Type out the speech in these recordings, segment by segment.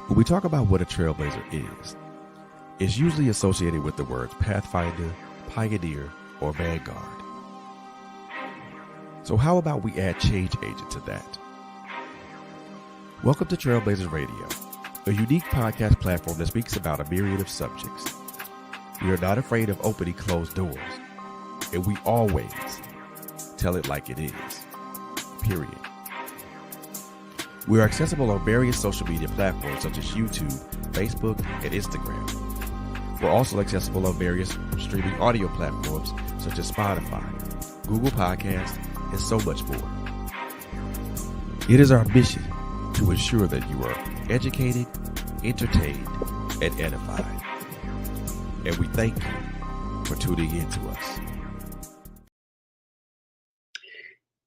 When we talk about what a trailblazer is, it's usually associated with the words pathfinder, pioneer, or vanguard. So how about we add change agent to that? Welcome to Trailblazers Radio, a unique podcast platform that speaks about a myriad of subjects. We are not afraid of opening closed doors, and we always tell it like it is, period. We are accessible on various social media platforms such as YouTube, Facebook, and Instagram. We're also accessible on various streaming audio platforms such as Spotify, Google Podcasts, and so much more. It is our mission to ensure that you are educated, entertained, and edified. And we thank you for tuning in to us.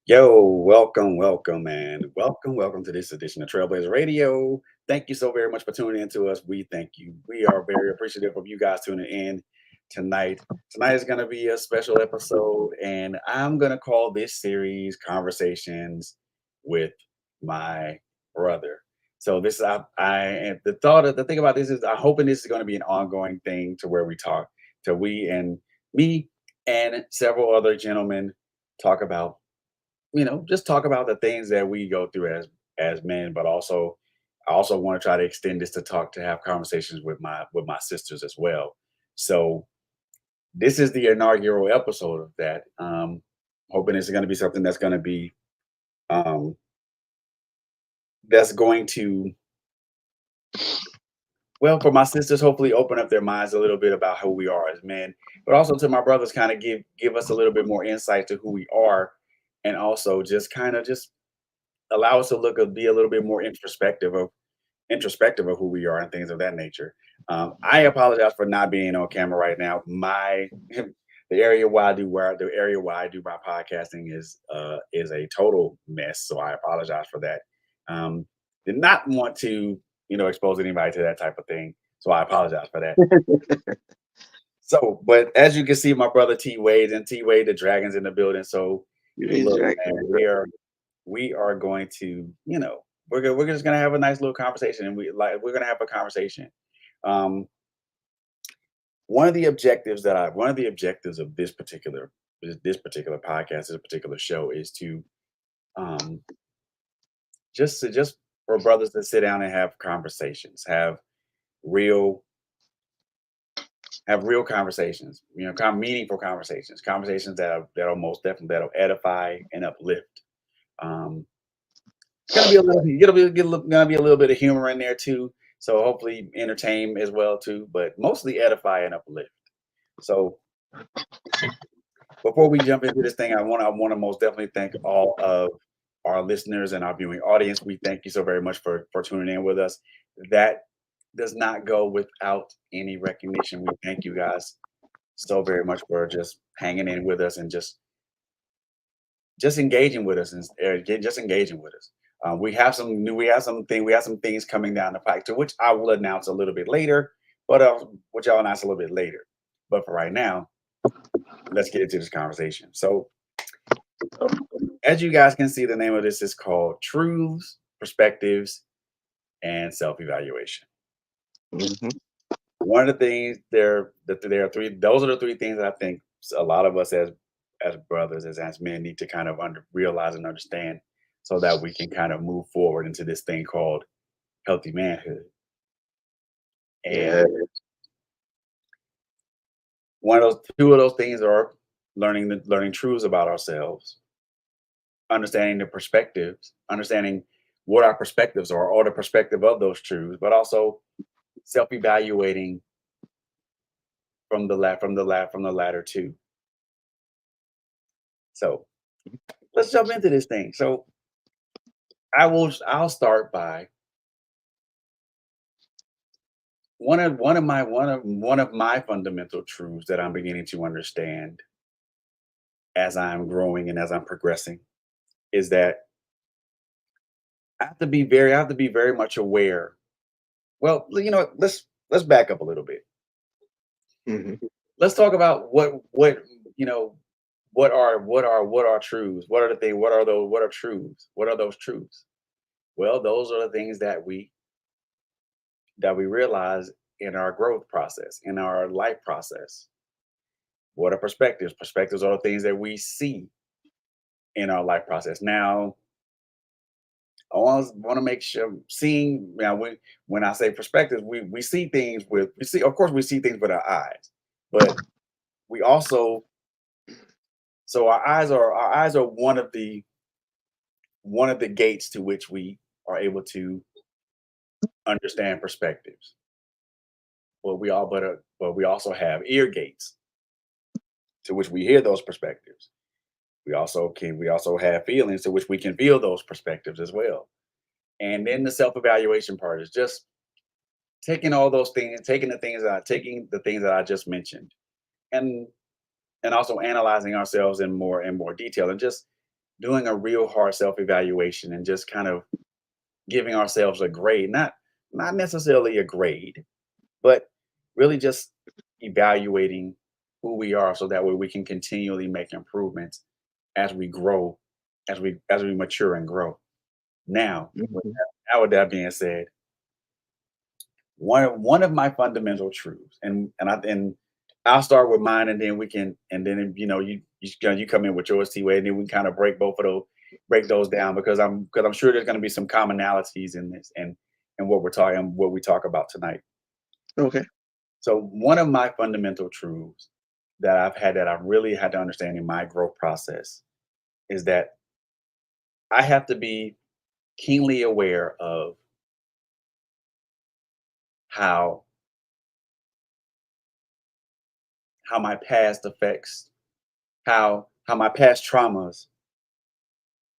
Yo, welcome to this edition of Trailblazer Radio. Thank you so very much for tuning in to us. We thank you. We are very appreciative of you guys tuning in tonight. Tonight is going to be a special episode, and I'm going to call this series Conversations with My Brother. So this is the thing about this is I'm hoping this is going to be an ongoing thing to where we talk to me and several other gentlemen talk about, just talk about the things that we go through as men, but also I also want to try to extend this to have conversations with my sisters as well. So this is the inaugural episode of that. Hoping this is going to be something that's going to be for my sisters, hopefully open up their minds a little bit about who we are as men, but also to my brothers, kind of give us a little bit more insight to who we are, and also just allow us to be a little bit more introspective of who we are and things of that nature. I apologize for not being on camera right now. The area where I do my podcasting is a total mess, so I apologize for that. Did not want to expose anybody to that type of thing, so I apologize for that. So, but as you can see, my brother T Wade the Dragon's in the building. So look, man, we are going to, we're just gonna have a nice little conversation, and we're gonna have a conversation. One of the objectives of this particular podcast, this particular show, is to just for brothers to sit down and have conversations, have real conversations, meaningful conversations that'll most definitely that'll edify and uplift. It's gonna be a little bit of humor in there too, so hopefully entertain as well too, but mostly edify and uplift. So before we jump into this thing, I want to most definitely thank all of our listeners and our viewing audience. We thank you so very much for tuning in with us. That does not go without any recognition. We thank you guys so very much for just hanging in with us and just engaging with us we have some things coming down the pike, to which I will announce a little bit later, but which I'll announce a little bit later. But for right now, let's get into this conversation. So as you guys can see, the name of this is called Truths, Perspectives, and Self-Evaluation. Mm-hmm. One of the things there are three. Those are the three things that I think a lot of us as brothers, as men, need to kind of realize and understand, so that we can kind of move forward into this thing called healthy manhood. And two of those things are learning truths about ourselves, understanding the perspectives, understanding what our perspectives are, or the perspective of those truths, but also self-evaluating from the latter too. So let's jump into this thing. So I'll start by one of my fundamental truths that I'm beginning to understand as I'm growing and as I'm progressing is that I have to be very much aware. Well, let's back up a little bit. Hmm. Let's talk about you know what are truths? What are the things? What are truths? What are those truths? Well, those are the things that we realize in our growth process, in our life process. What are perspectives? Perspectives are the things that we see in our life process. Now, I always want to make sure seeing now when I say perspectives, we see things with we see of course we see things with our eyes, but we also so our eyes are one of the gates to which we are able to understand perspectives. But we also have ear gates to which we hear those perspectives. We also have feelings to which we can feel those perspectives as well. And then the self-evaluation part is just taking all those things, taking the things that I just mentioned, and also analyzing ourselves in more detail, and just doing a real hard self-evaluation, and just kind of giving ourselves a grade, not necessarily a grade, but really just evaluating who we are, so that way we can continually make improvements as we grow, as we mature and grow. Now, Hmm. with that being said, one of my fundamental truths, and I'll start with mine, and then you come in with yours, T Way, and then we kind of break those down, because I'm sure there's going to be some commonalities in this, and what we talk about tonight. Okay. So one of my fundamental truths that I've really had to understand in my growth process is that I have to be keenly aware of how my past affects how my past traumas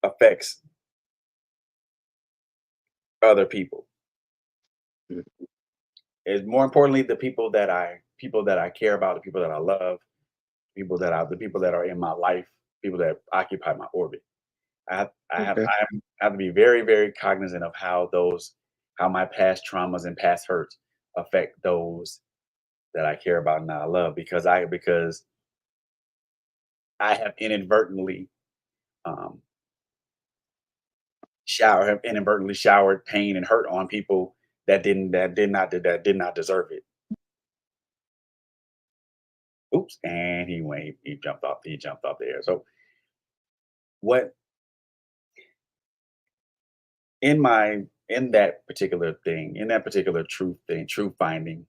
affects other people. And more importantly, people that I care about, the people that I love, the people that are in my life, people that occupy my orbit. Okay. I have to be very, very cognizant of how my past traumas and past hurts affect those that I care about and that I love, because I have um, inadvertently showered pain and hurt on people that did not deserve it. Oops, and he jumped off there. So what in that particular thing, in that particular truth finding,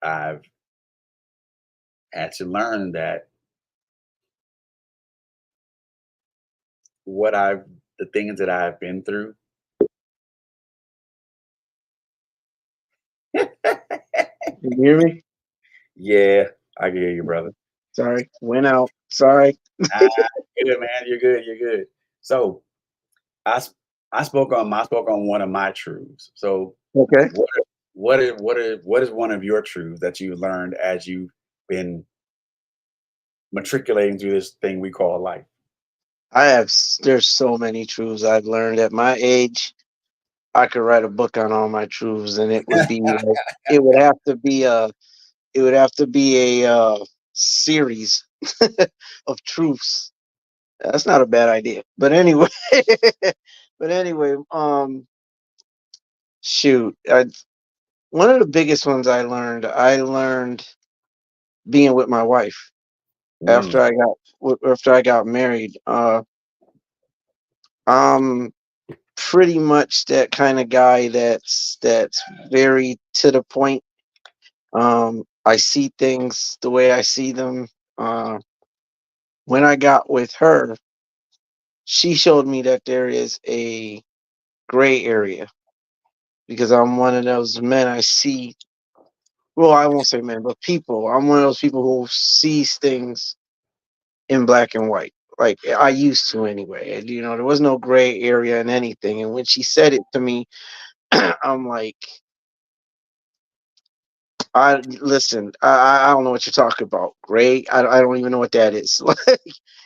I've had to learn that what I've the things that I've been through. You hear me? Yeah, I can hear you, brother. Sorry. Went out. Sorry. Ah, you're good, man. You're good. You're good. So I s- I spoke on one of my truths. So Okay. what is one of your truths that you learned as you've been matriculating through this thing we call life? There's so many truths I've learned at my age. I could write a book on all my truths, and it would have to be a series of truths. That's not a bad idea. But anyway, shoot. One of the biggest ones I learned being with my wife Mm, after I got married. I'm pretty much that kind of guy that's very to the point. I see things the way I see them. when I got with her, she showed me that there is a gray area because I'm one of those men I see. Well, I won't say men, but people. I'm one of those people who sees things in black and white. Like I used to anyway. And, there was no gray area in anything. And when she said it to me, I'm like, I listen. I don't know what you're talking about. Gray. I don't even know what that is. Like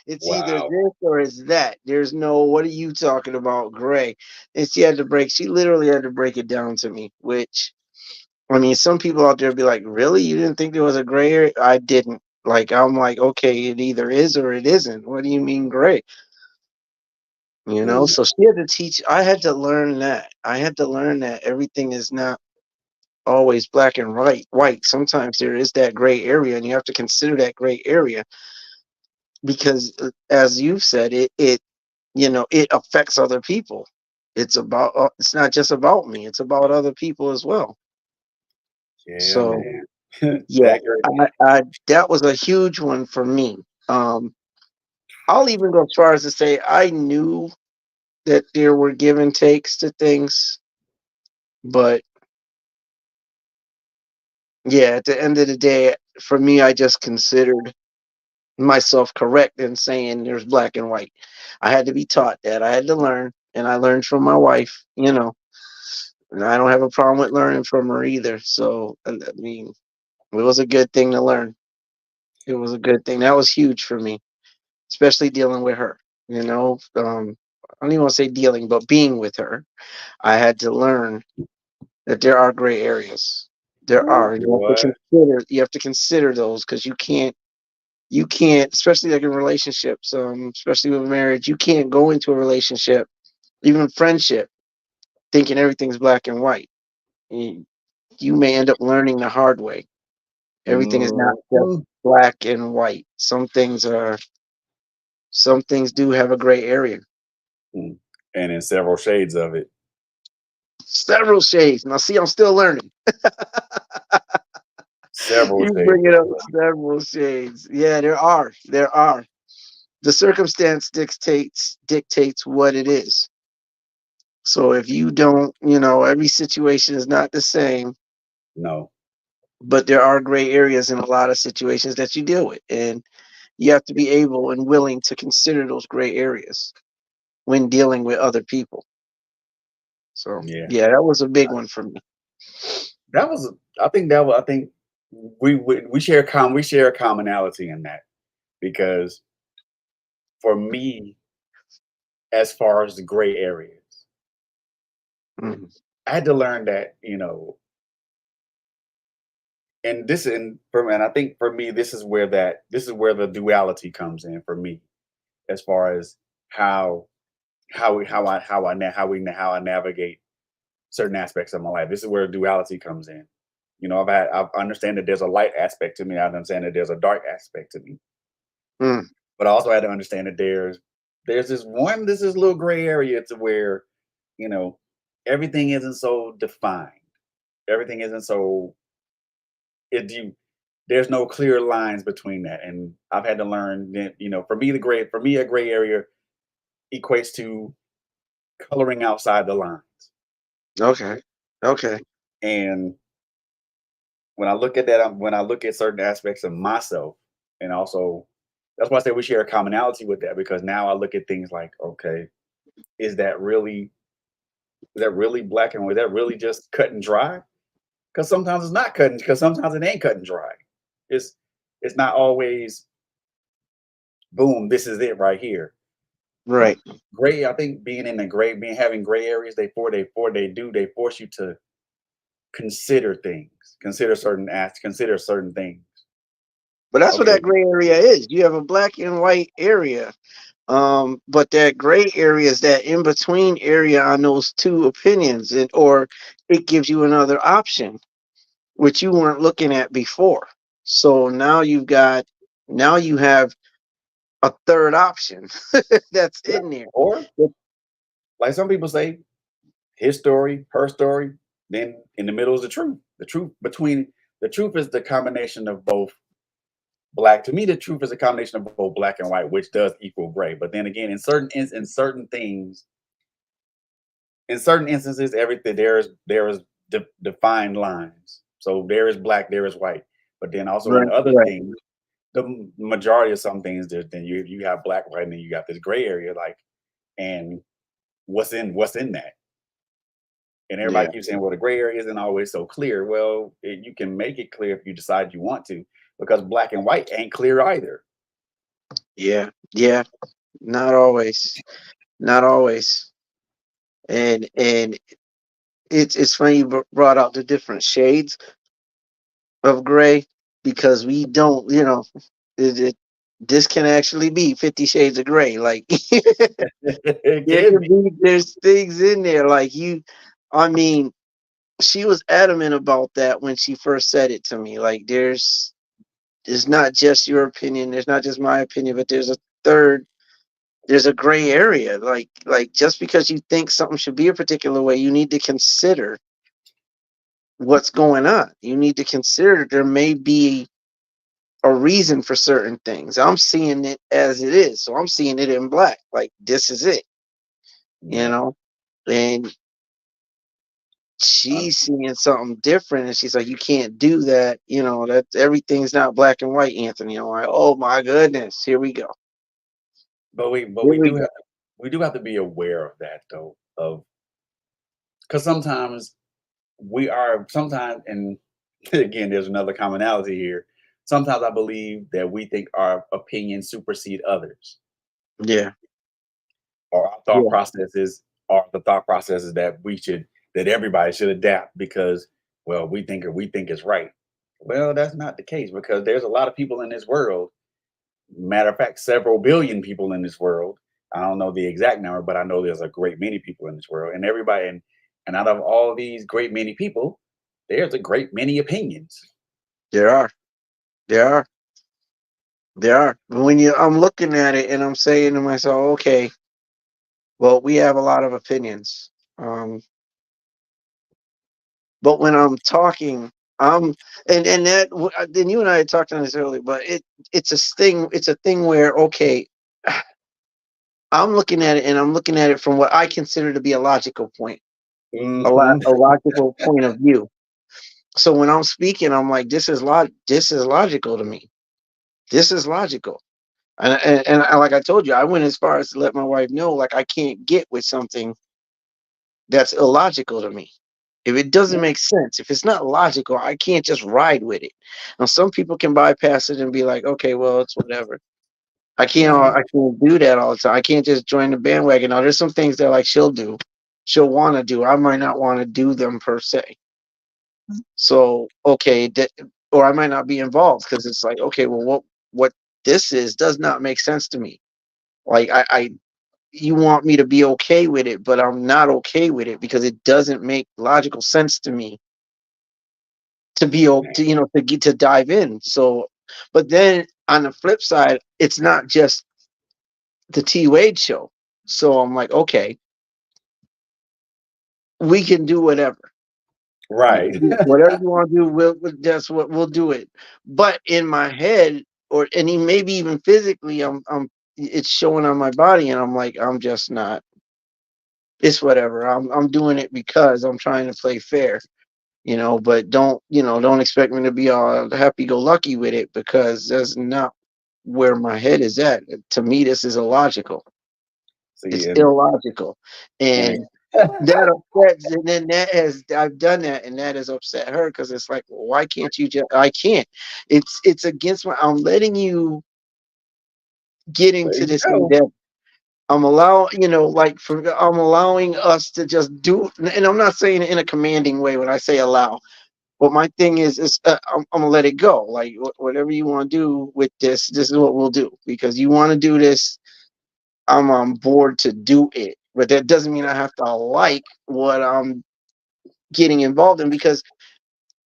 it's either Wow. this or it's that. There's no. What are you talking about? Gray. And she had to break. She literally had to break it down to me. Which I mean, some people out there be like, "Really? You didn't think there was a gray area?" I didn't. Like I'm like, okay, it either is or it isn't. What do you mean gray? Mm, So she had to teach. I had to learn that. I had to learn that everything is not always black and white. Sometimes there is that gray area, and you have to consider that gray area because, as you've said, it affects other people. It's about. It's not just about me. It's about other people as well. yeah, So man. yeah, That great. that was a huge one for me. I'll even go as far as to say I knew that there were give and takes to things, but yeah, at the end of the day, for me, I just considered myself correct in saying there's black and white. I had to be taught that. I had to learn, and I learned from my wife, and I don't have a problem with learning from her either. So, I mean, it was a good thing to learn. It was a good thing. That was huge for me, especially dealing with her. I don't even want to say dealing, but being with her, I had to learn that there are gray areas. There Ooh, are. boy. You have to consider those because you can't, especially like in relationships, especially with marriage, you can't go into a relationship, even friendship, thinking everything's black and white. You may end up learning the hard way. Everything is not just Mhm. black and white. Some things do have a gray area. Mm. And in several shades of it. Several shades. Now see, I'm still learning. Several You shades bring it up of it. several shades. Yeah, there are. There are. The circumstance dictates what it is. So if you don't, every situation is not the same, No. but there are gray areas in a lot of situations that you deal with. And you have to be able and willing to consider those gray areas when dealing with other people. So Yeah. yeah, that was a big one for me. That was I think we share we share a commonality in that because for me, as far as the gray areas, Mhm. I had to learn that, and I think for me, this is where the duality comes in for me, as far as how how I navigate certain aspects of my life. This is where duality comes in. I understand that there's a light aspect to me. I understand that there's a dark aspect to me. Mm. But I also had to understand that there's this little gray area to where, you know, everything isn't so defined. Everything isn't so it you there's no clear lines between that. And I've had to learn that, for me a gray area equates to coloring outside the lines. Okay. Okay. And when I look at that, when I look at certain aspects of myself, and also that's why I say we share a commonality with that because now I look at things like, okay, is that really black and white? Is that really just cut and dry? Because sometimes it's not cutting. Because sometimes it ain't cut and dry. It's it's not always boom. This is it right here. Right. Gray. I think being in the gray, being having gray areas, they force you to consider things, consider certain things. But that's what Okay, that gray area is. You have a black and white area. But that gray area is that in between area on those two opinions, or it gives you another option, which you weren't looking at before. So now you have a third option that's yeah. in there. Or like some people say, his story, her story. Then in the middle is the truth. The truth is the combination of black. To me, the truth is a combination of both black and white, which does equal gray. But then again, in certain things, in certain instances, everything there is defined lines. So there is black, there is white. But then also in Right, other right. things, the majority of some things, then you have black, white, and then you got this gray area, like, and what's in that? And everybody Yeah, keeps saying, well, the gray area isn't always so clear. Well, you can make it clear if you decide you want to, because black and white ain't clear either. yeah, yeah. Not always. Not always. And it's funny you brought out the different shades of gray because we don't, it, it, this can actually be 50 shades of gray. Like It can be. there's things in there like I mean, she was adamant about that when she first said it to me. Like there's not just your opinion, there's not just my opinion, but there's a gray area. Like just because you think something should be a particular way, you need to consider what's going on. You need to consider there may be a reason for certain things. I'm seeing it as it is, so I'm seeing it in black. Like this is it, you Yeah. know. And Uh, she's seeing something different, and she's like, "You can't do that." That everything's not black and white, Anthony. I'm like, "Oh my goodness, here we go, but we but here we we do go." have to be aware of that though, of because sometimes we are sometimes, and again, there's another commonality here. Sometimes I believe that we think our opinions supersede others, Yeah, or our thought yeah, processes are the thought processes that everybody should adapt because, well, we think it's right. Well, that's not the case, because there's a lot of people in this world. Matter of fact, several billion people in this world. I don't know the exact number, but I know there's a great many people in this world, and everybody, and out of all these great many people, there's a great many opinions. there are, there are, there are. I'm looking at it and I'm saying to myself, okay, well, we have a lot of opinions. But when I'm talking, I'm and that then you and I had talked on this earlier, but it's a thing where okay, I'm looking at it and I'm looking at it from what I consider to be a logical point, Hmm. a logical point of view. So when I'm speaking, I'm like, this is logical to me. This is logical. And like I told you, I went as far as to let my wife know, like I can't get with something that's illogical to me. If it doesn't make sense, if it's not logical, I can't just ride with it. Now, some people can bypass it and be like, okay, well, it's whatever. Right. I can't do that all the time. I can't just join the bandwagon. Now, there's some things that like she'll want to do. I might not want to do them per se. So, okay, or I might not be involved because it's like, okay, well, what this is does not make sense to me. Like, you want me to be okay with it, but I'm not okay with it because it doesn't make logical sense to me to be able to to get to dive in. So, but then on the flip side, it's not just the T Wade show. So I'm like, okay, we can do whatever. Right. Whatever you want to do, that's what we'll do it. But in my head, maybe even physically, it's showing on my body, and I'm like, I'm just not. It's whatever. I'm doing it because I'm trying to play fair. But don't expect me to be all happy go lucky with it because that's not where my head is at. To me, this is illogical. See, It's illogical. and And that upsets, and then I've done that, and that has upset her because it's like, well, why can't you just? I can't. It's against my. I'm letting you get there into you this go. endeavor. I'm allowing us to just do, and I'm not saying it in a commanding way when I say allow. But my thing is I'm gonna let it go. Like whatever you want to do with this is what we'll do because you want to do this. I'm on board to do it, but that doesn't mean I have to like what I'm getting involved in because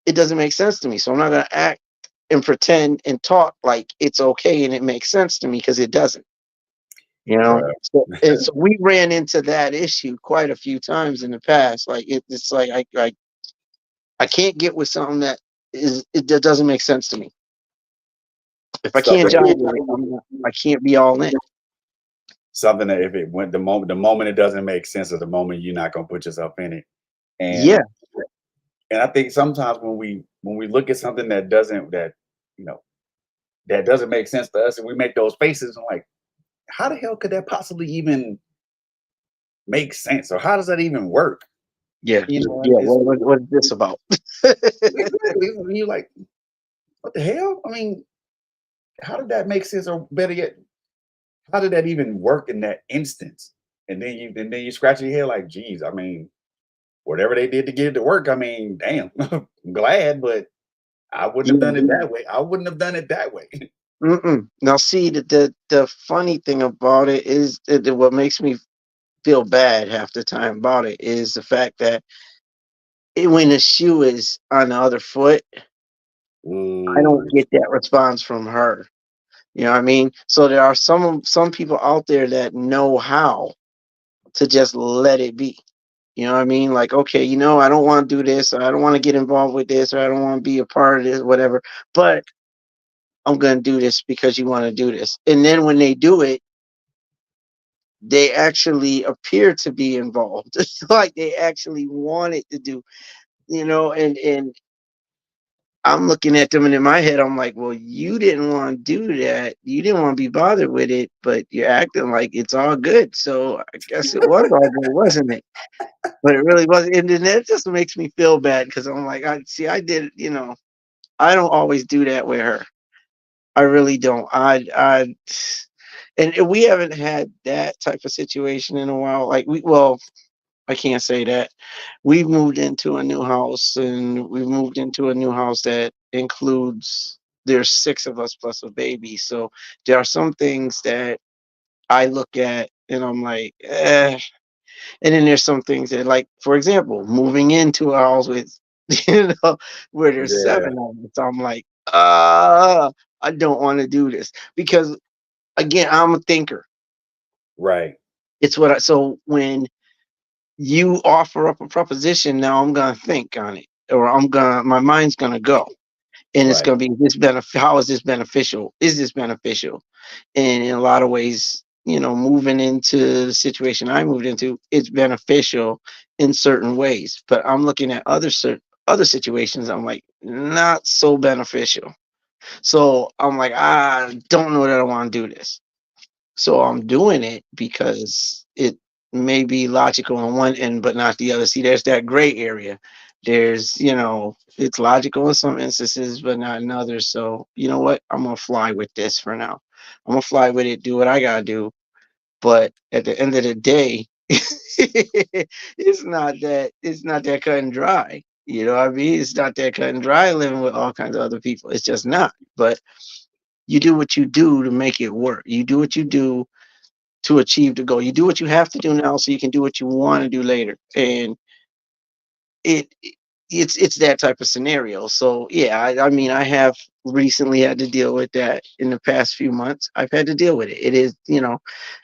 it doesn't make sense to me. So I'm not gonna act and pretend and talk like it's okay and it makes sense to me because it doesn't. Well, So we ran into that issue quite a few times in the past. Like it's like I can't get with something that doesn't make sense to me. If I can't jive with it, I can't be all in. Something that if it went the moment it doesn't make sense, or the moment you're not gonna put yourself in it. Yeah, And I think sometimes when we look at something you know that doesn't make sense to us, and we make those faces, I'm like, how the hell could that possibly even make sense, or how does that even work? yeah, You know, yeah. it's What is this about? exactly. And you're like, what the hell? I mean, how did that make sense? Or better yet, how did that even work in that instance? And then you scratch your head like, geez, I mean, whatever they did to get it to work, I mean, damn, I'm glad, but I wouldn't have done it that way. I wouldn't have done it that way. Mm-mm. Now, see, the funny thing about it is that what makes me feel bad half the time about it is the fact that when the shoe is on the other foot, I don't Mm, get that response from her. You know what I mean? So there are some people out there that know how to just let it be. You know what I mean? Like, okay, I don't want to do this, or I don't want to get involved with this, or I don't want to be a part of this, whatever. But I'm gonna do this because you want to do this. And then when they do it, they actually appear to be involved. Like they actually wanted to do, and I'm looking at them, and in my head I'm like, well, you didn't want to do that, you didn't want to be bothered with it, but you're acting like it's all good, so I guess it was all good, wasn't it? But it really wasn't. And then that just makes me feel bad, because I'm like, I did, I don't always do that with her. I really don't. And we haven't had that type of situation in a while. Like well, I can't say that. We've moved into a new house, and we moved into a new house that includes, there's 6 of us plus a baby. So there are some things that I look at and I'm like, eh. And then there's some things that, like, for example, moving into a house with, you know, where there's yeah, 7 of us, I'm like, I don't want to do this, because again, I'm a thinker. right, It's what so when you offer up a proposition, now I'm gonna think on it, or my mind's gonna go, and it's right. gonna be, how is this beneficial? Is this beneficial? And in a lot of ways, moving into the situation I moved into, it's beneficial in certain ways. But I'm looking at other situations, I'm like, not so beneficial. So I'm like, I don't know that I want to do this. So I'm doing it because it may be logical on one end, but not the other. See, there's that gray area. There's, it's logical in some instances, but not in others. So, you know what? I'm going to fly with this for now. I'm going to fly with it, do what I got to do. But at the end of the day, it's not that cut and dry. You know what I mean? It's not that cut and dry living with all kinds of other people. It's just not. But you do what you do to make it work. You do what you do to achieve the goal. You do what you have to do now so you can do what you want to do later. And it it's that type of scenario. So yeah, I mean, I have recently had to deal with that in the past few months. I've had to deal with it. It is,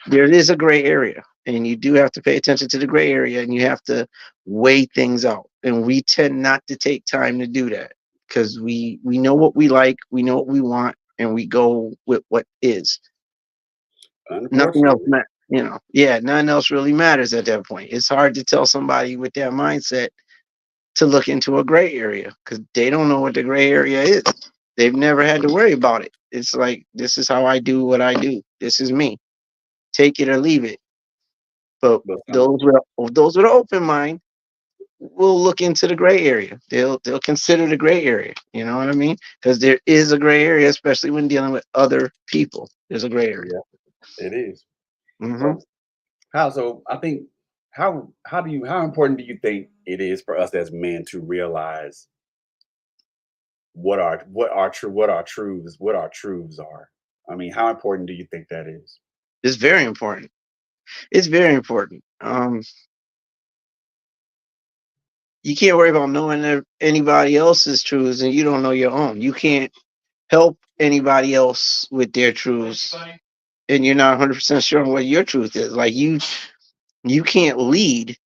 there is a gray area, and you do have to pay attention to the gray area, and you have to weigh things out. And we tend not to take time to do that, because we know what we like, we know what we want, and we go with what is. Nothing else Unfortunately, matters. Yeah, nothing else really matters at that point. It's hard to tell somebody with that mindset to look into a gray area, because they don't know what the gray area is. They've never had to worry about it. It's like, this is how I do what I do. This is me. Take it or leave it. But but those with an open mind will look into the gray area. They'll consider the gray area. You know what I mean? Because there is a gray area, especially when dealing with other people. There's a gray area. yeah, it is. Hmm. So so I think how important do you think it is for us as men to realize what our truths are? I mean, how important do you think that is? It's very important. It's very important. You can't worry about knowing anybody else's truths, and you don't know your own. You can't help anybody else with their truths, and you're not 100% sure on what your truth is. Like, you can't lead,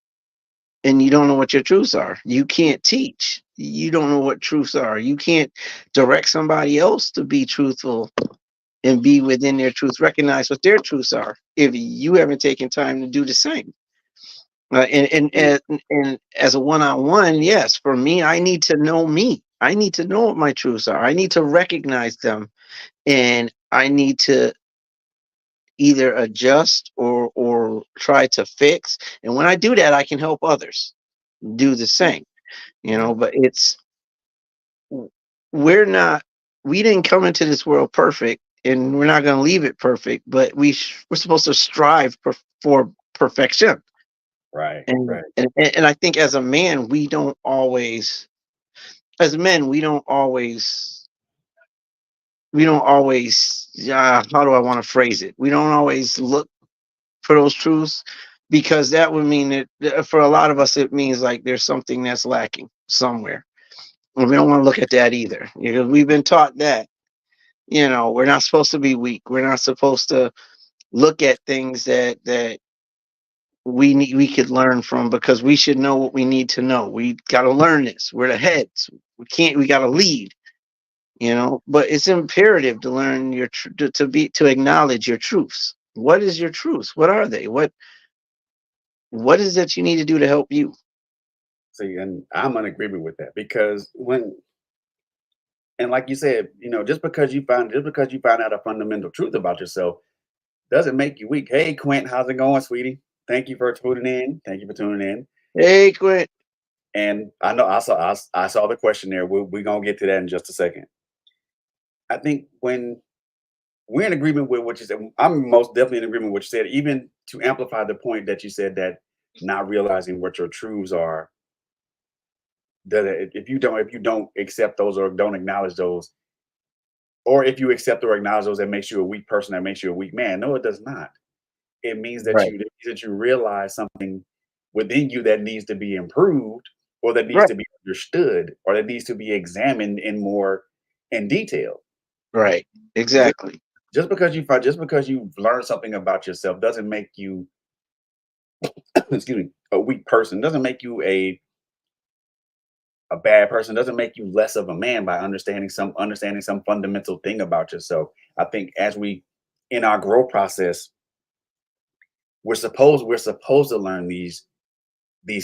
and you don't know what your truths are. You can't teach. You don't know what truths are. You can't direct somebody else to be truthful, and be within their truth, recognize what their truths are if you haven't taken time to do the same. And as a one-on-one, yes, for me, I need to know me. I need to know what my truths are. I need to recognize them, and I need to either adjust or try to fix. And when I do that, I can help others do the same. But it's we're not we didn't come into this world perfect, and we're not going to leave it perfect, but we're supposed to strive for perfection. Right. And, Right. and I think as a man, we don't always, as men, how do I want to phrase it? We don't always look for those truths, because that would mean that for a lot of us, it means like there's something that's lacking somewhere. And we don't want to look at that either, because we've been taught that, we're not supposed to be weak. We're not supposed to look at things that we could learn from, because we should know what we need to know. We got to learn this. We're the heads. We got to lead, but it's imperative to learn to acknowledge your truths. What is your truths? What are they? What is that you need to do to help you? See, and I'm in agreement with that, because and like you said, just because you find out a fundamental truth about yourself doesn't make you weak. Hey, Quint, how's it going, sweetie? Thank you for tuning in. Thank you for tuning in. Hey, Quint. And I know I saw the question there. We're gonna get to that in just a second. I think when we're in agreement with what you said, I'm most definitely in agreement with what you said. Even to amplify the point that you said, that not realizing what your truths are, that if you don't accept those or don't acknowledge those, or if you accept or acknowledge those, that makes you a weak person, that makes you a weak man. No, it does not. It means that Right. you realize something within you that needs to be improved, or that needs Right. to be understood, or that needs to be examined in detail. Right. Exactly. Just because you've learned something about yourself doesn't make you excuse me, a weak person. Doesn't make you a bad person. Doesn't make you less of a man by understanding some fundamental thing about yourself. I think as we in our growth process, we're supposed to learn these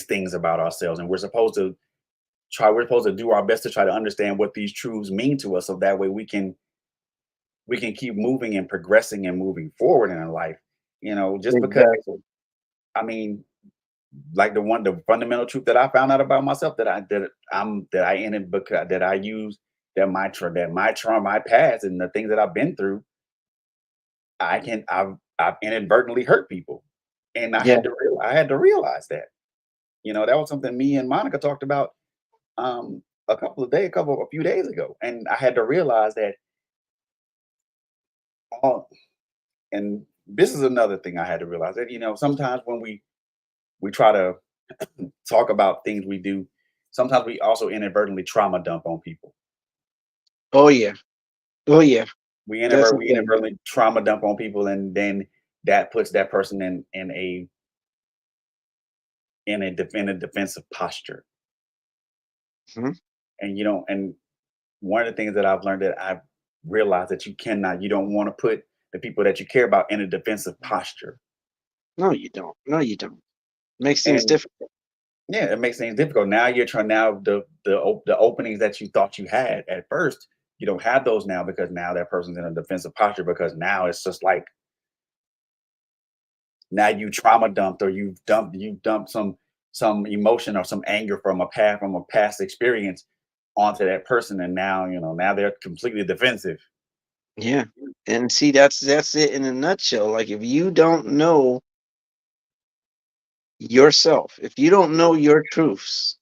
things about ourselves, and we're supposed to do our best to try to understand what these truths mean to us, so that way we can keep moving and progressing and moving forward in our life. Just because, Exactly. I mean, like the fundamental truth that I found out about myself, that I ended because that I use that my trauma, my past, and the things that I've been through, I've inadvertently hurt people, and Yeah. I had to realize that. That was something me and Monica talked about a few days ago, and I had to realize that. all and this is another thing I had to realize, that sometimes when we try to talk about things we do, sometimes we also inadvertently trauma dump on people. Oh yeah. Oh yeah. That's the We thing. inadvertently trauma dump on people, and then that puts that person in a defensive posture. Mhm. And one of the things that I've learned, that I've realized, that you don't want to put the people that you care about in a defensive posture. No, you don't. No, you don't. Makes things And difficult. yeah, it makes things difficult. Now you're trying, now the openings that you thought you had at first, you don't have those now, because now that person's in a defensive posture, because now it's just like, now you trauma dumped, or you've dumped some emotion or some anger from a past experience onto that person, and now they're completely defensive. Yeah. And see, that's it in a nutshell. Like, if you don't know yourself, if you don't know your truths,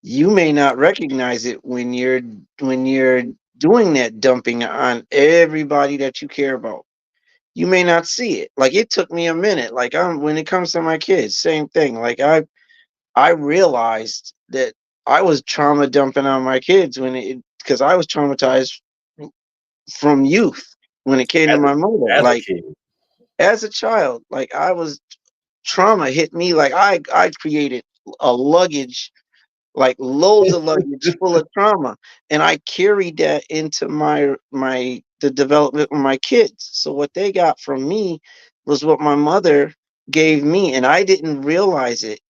you may not recognize it when you're doing that dumping on everybody that you care about. You may not see it. Like, it took me a minute. Like, when it comes to my kids, same thing. Like, I realized that I was trauma dumping on my kids because I was traumatized from youth when it came to as my mother. as a Like, kid. as a child, like, trauma hit me. Like, I created a luggage like loads of luggage full of trauma, and I carried that into the development of my kids. So what they got from me was what my mother gave me, and I didn't realize it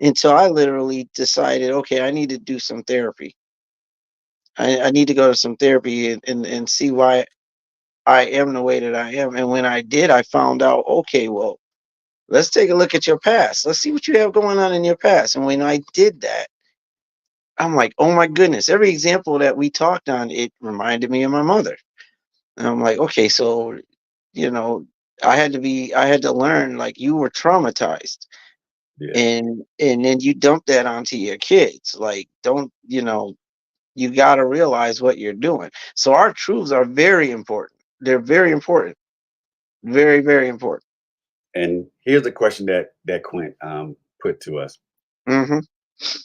until I literally decided, okay, I need to do some therapy. I need to go to some therapy and see why I am the way that I am. And when I did, I found out, okay, well, let's take a look at your past. Let's see what you have going on in your past. And when I did that, I'm like, oh my goodness, every example that we talked on, it reminded me of my mother. And I'm like, okay, so, you know, I had to learn, like, you were traumatized. Yeah. And then you dump that onto your kids. Like, don't, you got to realize what you're doing. So our truths are very important. They're very important. Very, very important. And here's a question that Quint put to us. Hmm.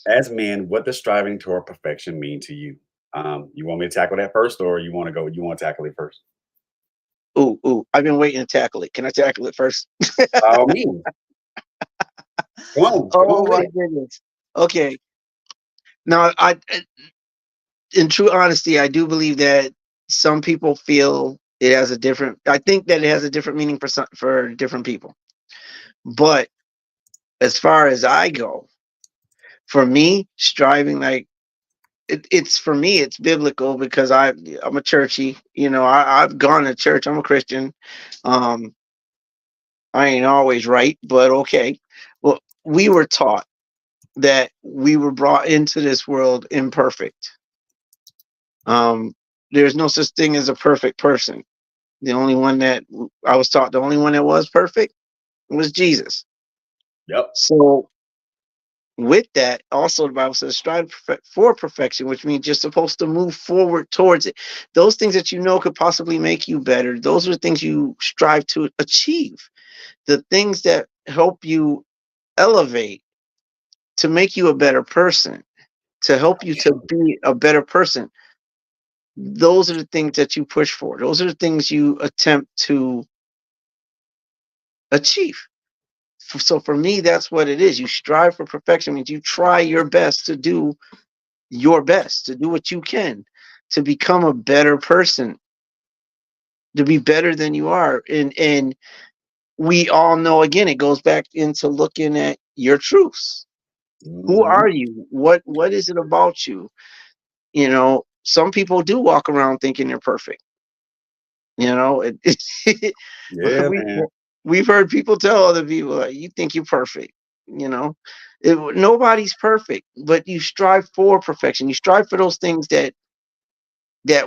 As men, what does striving toward perfection mean to you? You want me to tackle that first, or you want to go? You want to tackle it first? Ooh, ooh, I've been waiting to tackle it. Can I tackle it first? By all means, come on Oh with my it. goodness. Okay. Now, in true honesty, I do believe that some people feel it has a different. I think that it has a different meaning for different people. But as far as I go, for me, striving, like, it's for me, it's biblical because I'm a churchy. I've gone to church. I'm a Christian. Um, I ain't always right, but okay. Well, we were taught that we were brought into this world imperfect. Um, there's no such thing as a perfect person. The only one that I was taught, the only one that was perfect was Jesus. Yep. So with that, also the Bible says strive for perfection, which means you're supposed to move forward towards it. Those things that you know could possibly make you better, those are the things you strive to achieve. The things that help you elevate, to make you a better person, to help you to be a better person, those are the things that you push for. Those are the things you attempt to achieve. So for me, that's what it is. You strive for perfection, means you try your best to do your best, to do what you can, to become a better person, to be better than you are. And we all know, again, it goes back into looking at your truths. Who Hmm. are you? What is it about you? Some people do walk around thinking they're perfect. Yeah, we man. we've heard people tell other people, like, you think you're perfect. Nobody's perfect, but you strive for perfection. You strive for those things that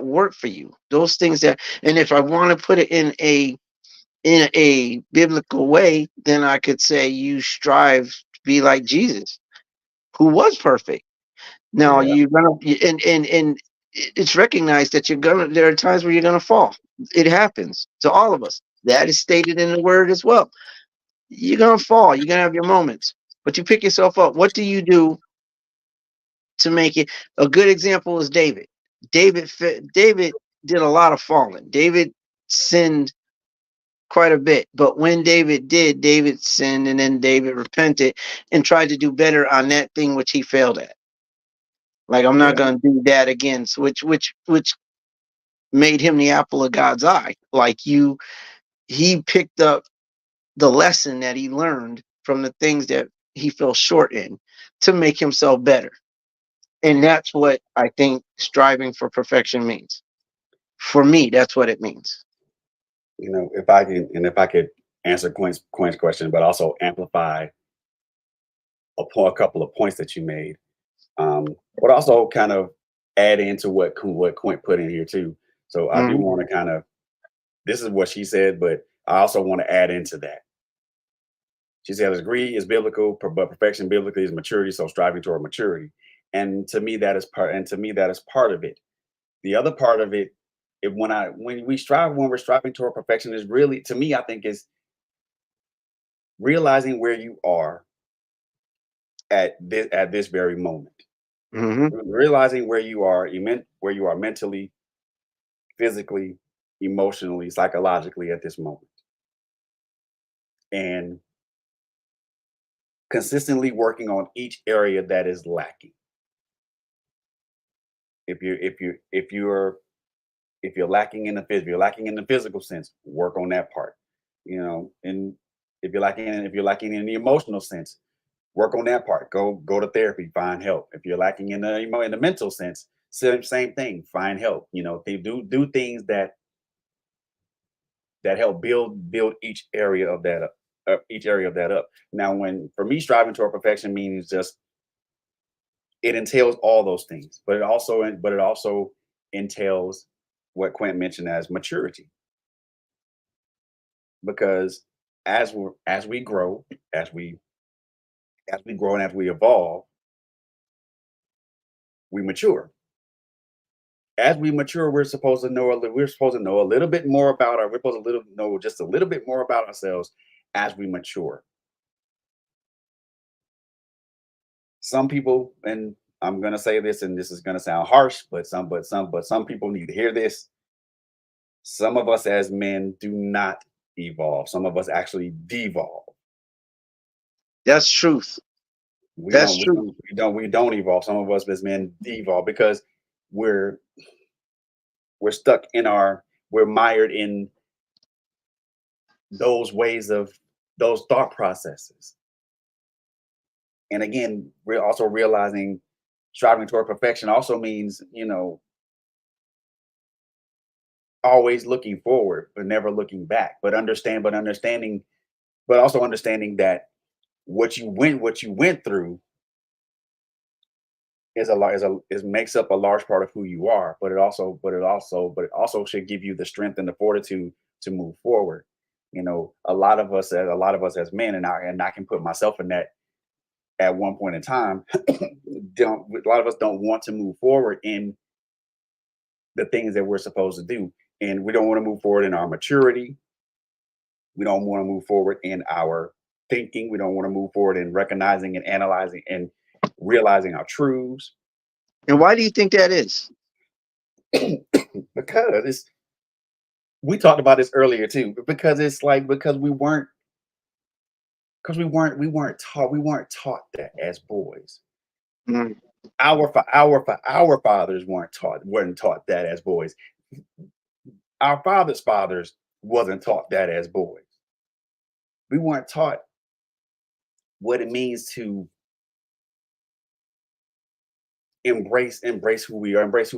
work for you. Those things that, and if I want to put it in a biblical way, then I could say you strive to be like Jesus, who was perfect. Now Yeah. you're gonna, and it's recognized that there are times where you're gonna fall. It happens to all of us. That is stated in the word as well. You're gonna fall. You're gonna have your moments, but you pick yourself up. What do you do to make it? A good example is David. David did a lot of falling. David sinned quite a bit, but when David sinned, and then David repented and tried to do better on that thing which he failed at. Like, I'm not Yeah. gonna do that again. So which made him the apple of God's eye. He picked up the lesson that he learned from the things that he fell short in to make himself better. And that's what I think striving for perfection means. For me, that's what it means. If I could answer Quint's question, but also amplify a couple of points that you made, but also kind of add into what Quint put in here too. So I do Hmm. want to kind of, this is what she said, but I also want to add into that. She said, "Agree is biblical, but perfection biblically is maturity. So striving toward maturity, and to me that is part. And to me that is part of it. The other part of it, when we're striving toward perfection, is really, to me, I think, is realizing where you are at this very moment, Hmm. realizing where you are mentally, physically, emotionally, psychologically at this moment, and consistently working on each area that is lacking. if you're lacking in the if you're lacking in the physical sense, work on that part. And if you're lacking in the emotional sense, work on that part. Go to therapy, find help. If you're lacking in the in the mental sense, same thing, find help. They do things that help build each area of that up. Now, when for me, striving toward perfection means just it entails all those things, but it also entails what Quint mentioned as maturity, because as we grow, and as we evolve, we mature. As we mature, we're supposed to know a little bit more about we're supposed to know just a little bit more about ourselves as we mature. Some people, and I'm gonna say this, and this is gonna sound harsh, but some people need to hear this. Some of us as men do not evolve. Some of us actually devolve. That's truth. We That's don't we true. don't we don't we don't evolve. Some of us as men devolve because we're we're stuck in our we're mired in those ways of those thought processes. And again, we're also realizing striving toward perfection also means, always looking forward, but never looking back. But also understanding that what you went through is a lot is makes up a large part of who you are. But it also should give you the strength and the fortitude to move forward. A lot of us as men, and I can put myself in that at one point in time, don't a lot of us don't want to move forward in the things that we're supposed to do. And we don't want to move forward in our maturity. We don't want to move forward in our thinking. We don't want to move forward in recognizing and analyzing and realizing our truths. And why do you think that is? Because we talked about this earlier too, because it's like we weren't taught that as boys. Mm. Our fathers weren't taught that as boys. Our fathers wasn't taught that as boys. We weren't taught what it means to embrace who we are, embrace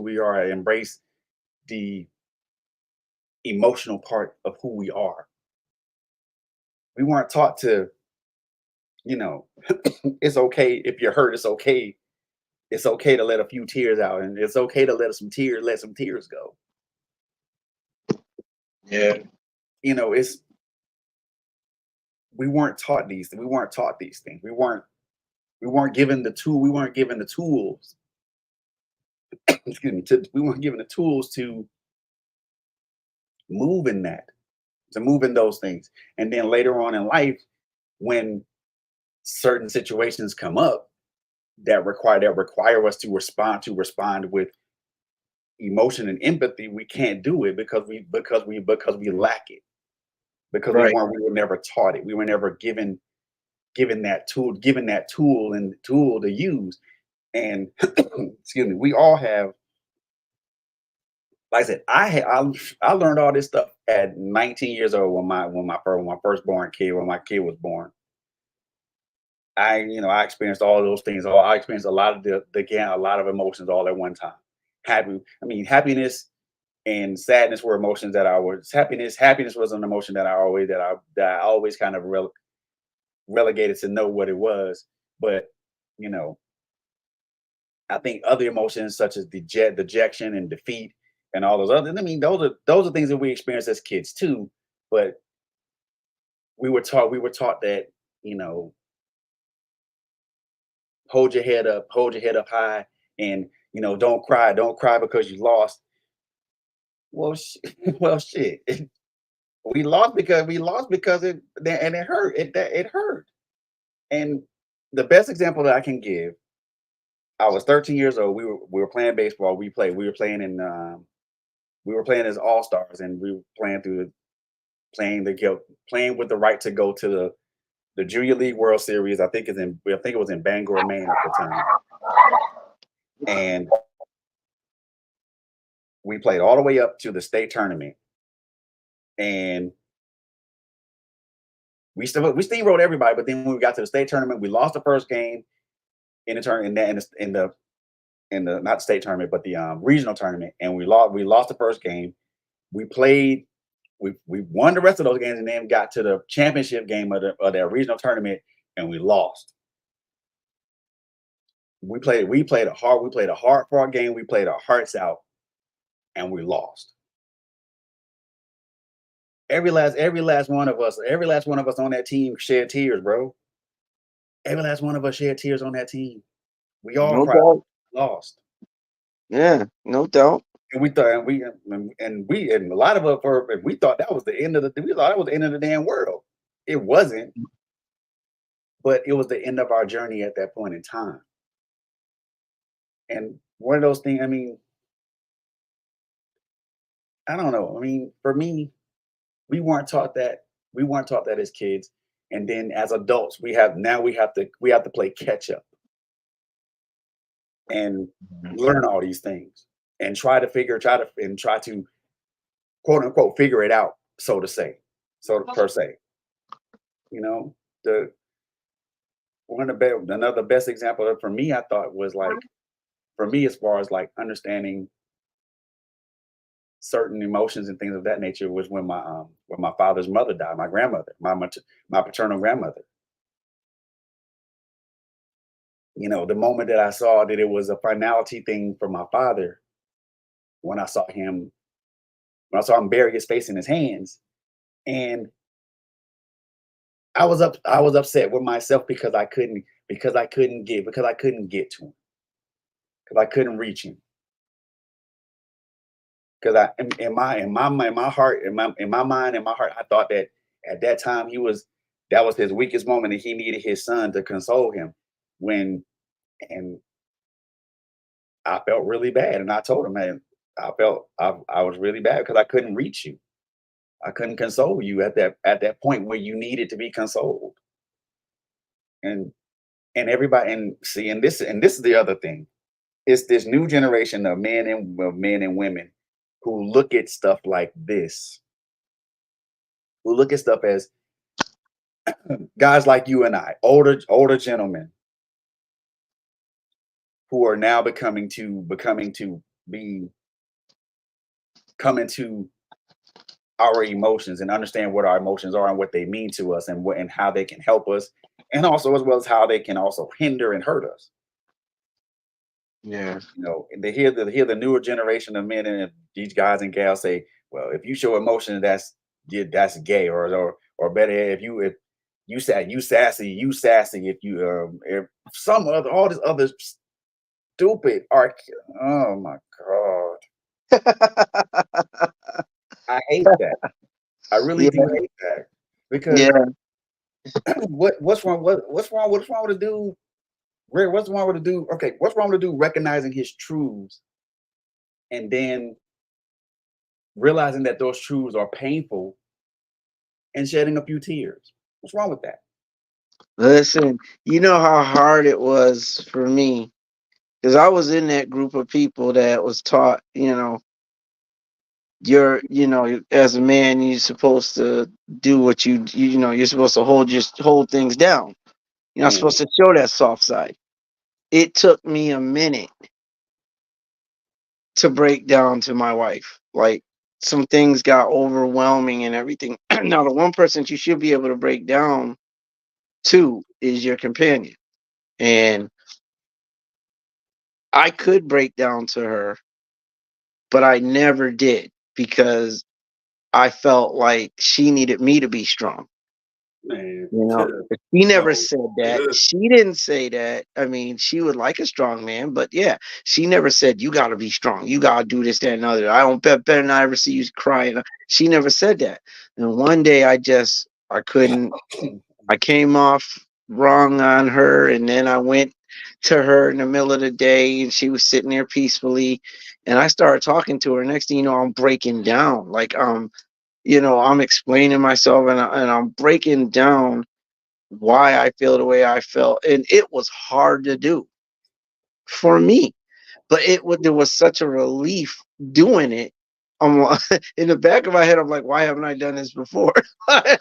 the emotional part of who we are. We weren't taught to, you know, it's okay if you're hurt. It's okay. It's okay to let a few tears out, and it's okay to let some tears go. Yeah. It's we weren't taught these things. We weren't given the tool. We weren't given the tools. Excuse me. We weren't given the tools to move in that, to move in those things. And then later on in life, when certain situations come up that require us to respond with emotion and empathy, we can't do it because we lack it, because Right. we were never taught it. We were never given that tool and the tool to use. And excuse me, we all have, like I said, I learned all this stuff at 19 years old when my firstborn kid when my kid was born. I experienced all of those things. I experienced a lot of a lot of emotions all at one time. Happiness and sadness were emotions that I was happiness was an emotion that I always kind of relegated to know what it was. But you know, I think other emotions such as dejection and defeat and all those other. I mean, those are things that we experience as kids too. But we were taught that, you know, hold your head up high, and don't cry because you lost. Well, well, shit. We lost because it hurt. It hurt. And the best example that I can give, I was 13 years old. We were playing baseball. We were playing as all stars, and we were playing with the right to go to the Junior League World Series. I think it was in Bangor, Maine at the time. And We played all the way up to the state tournament, and we steamrolled everybody. But then when we got to the state tournament, we lost the first game in the tournament, in the not state tournament, but the regional tournament, and we lost the first game. We played. We won the rest of those games, and then got to the championship game of that regional tournament, and we lost. We played a hard fought game. We played our hearts out, and we lost. Every last one of us on that team shed tears, bro. Every last one of us shed tears on that team. We all No cried, doubt. lost. Yeah, no doubt. And we thought, and a lot of us we thought that was the end of the damn world. It wasn't, but it was the end of our journey at that point in time. And one of those things, I mean, I don't know. I mean, for me, we weren't taught that. We weren't taught that as kids. And then as adults, we have to play catch up and learn all these things and try to quote unquote figure it out, so to say, so per se. You know, the another best example for me, I thought was like, for me, as far as like understanding certain emotions and things of that nature, was when my father's mother died, my grandmother, my paternal grandmother. You know, the moment that I saw that it was a finality thing for my father, when I saw him bury his face in his hands, and I was upset with myself because I couldn't get to him, because I couldn't reach him. Because in my heart, in my mind, in my heart, I thought that at that time that was his weakest moment, and he needed his son to console him. When and I felt really bad, and I told him, man, I was really bad because I couldn't reach you. I couldn't console you at that point where you needed to be consoled. And everybody, and this is the other thing. It's this new generation of men and women who look at stuff like this, who look at stuff as guys like you and I, older gentlemen, who are now becoming to be coming to our emotions and understand what our emotions are and what they mean to us, and how they can help us, and also as well as how they can also hinder and hurt us. Yeah. You know, and they hear the newer generation of men and these guys and gals say, well, if you show emotion, that's gay, or better, if you sassy, if some other all this other stupid arc. Oh my god, I hate that. I really Yeah. do hate that, because Yeah. what's wrong with a dude? What's wrong with a dude? Okay, what's wrong with a dude recognizing his truths and then realizing that those truths are painful and shedding a few tears? What's wrong with that? Listen, you know how hard it was for me, because I was in that group of people that was taught, as a man, you're supposed to do what you're supposed to hold things down. You're not Mm, supposed to show that soft side. It took me a minute to break down to my wife. Like, some things got overwhelming and everything. Now, the one person you should be able to break down to is your companion. And I could break down to her, but I never did, because I felt like she needed me to be strong. man, But she never no. said that. She didn't say that. I mean, she would like a strong man, but yeah, she never said, you got to be strong. You got to do this, that, and other. I don't better not ever see you crying. She never said that. And one day I couldn't, I came off wrong on her. And then I went to her in the middle of the day, and she was sitting there peacefully. And I started talking to her. Next thing you know, I'm breaking down. Like, I'm explaining myself, and I'm breaking down why I feel the way I felt. And it was hard to do for me, but there was such a relief doing it, I'm in the back of my head, I'm like, why haven't I done this before? I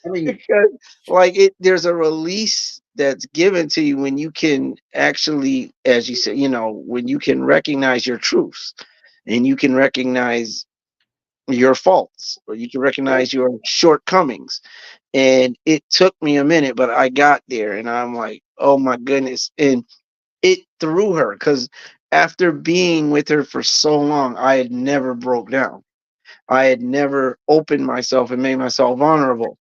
mean, Because like there's a release that's given to you when you can actually, as you said, when you can recognize your truths and you can recognize your faults or you can yeah, recognize your shortcomings. And it took me a minute, but I got there and I'm like, oh my goodness. And it threw her because after being with her for so long, I had never broke down. I had never opened myself and made myself vulnerable.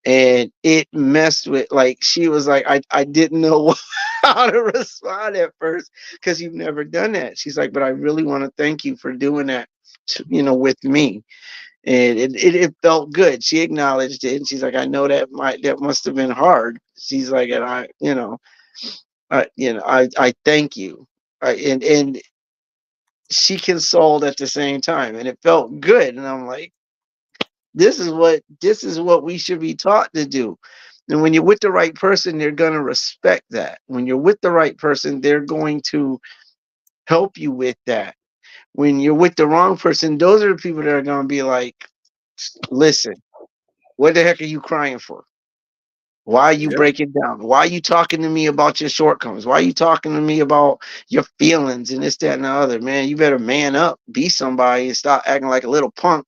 And it messed with, like, she was like, I didn't know how to respond at first because you've never done that. She's like, but I really want to thank you for doing that, with me. And it felt good. She acknowledged it. And she's like, I know that must have been hard. She's like, and I thank you. And she consoled at the same time, and it felt good. And I'm like, this is what we should be taught to do. And when you're with the right person, they're gonna respect that. When you're with the right person, they're going to help you with that. When you're with the wrong person, those are the people that are gonna be like, listen, what the heck are you crying for? Why are you yeah, breaking down? Why are you talking to me about your shortcomings? Why are you talking to me about your feelings and this, that, and the other? Man, you better man up, be somebody, and stop acting like a little punk.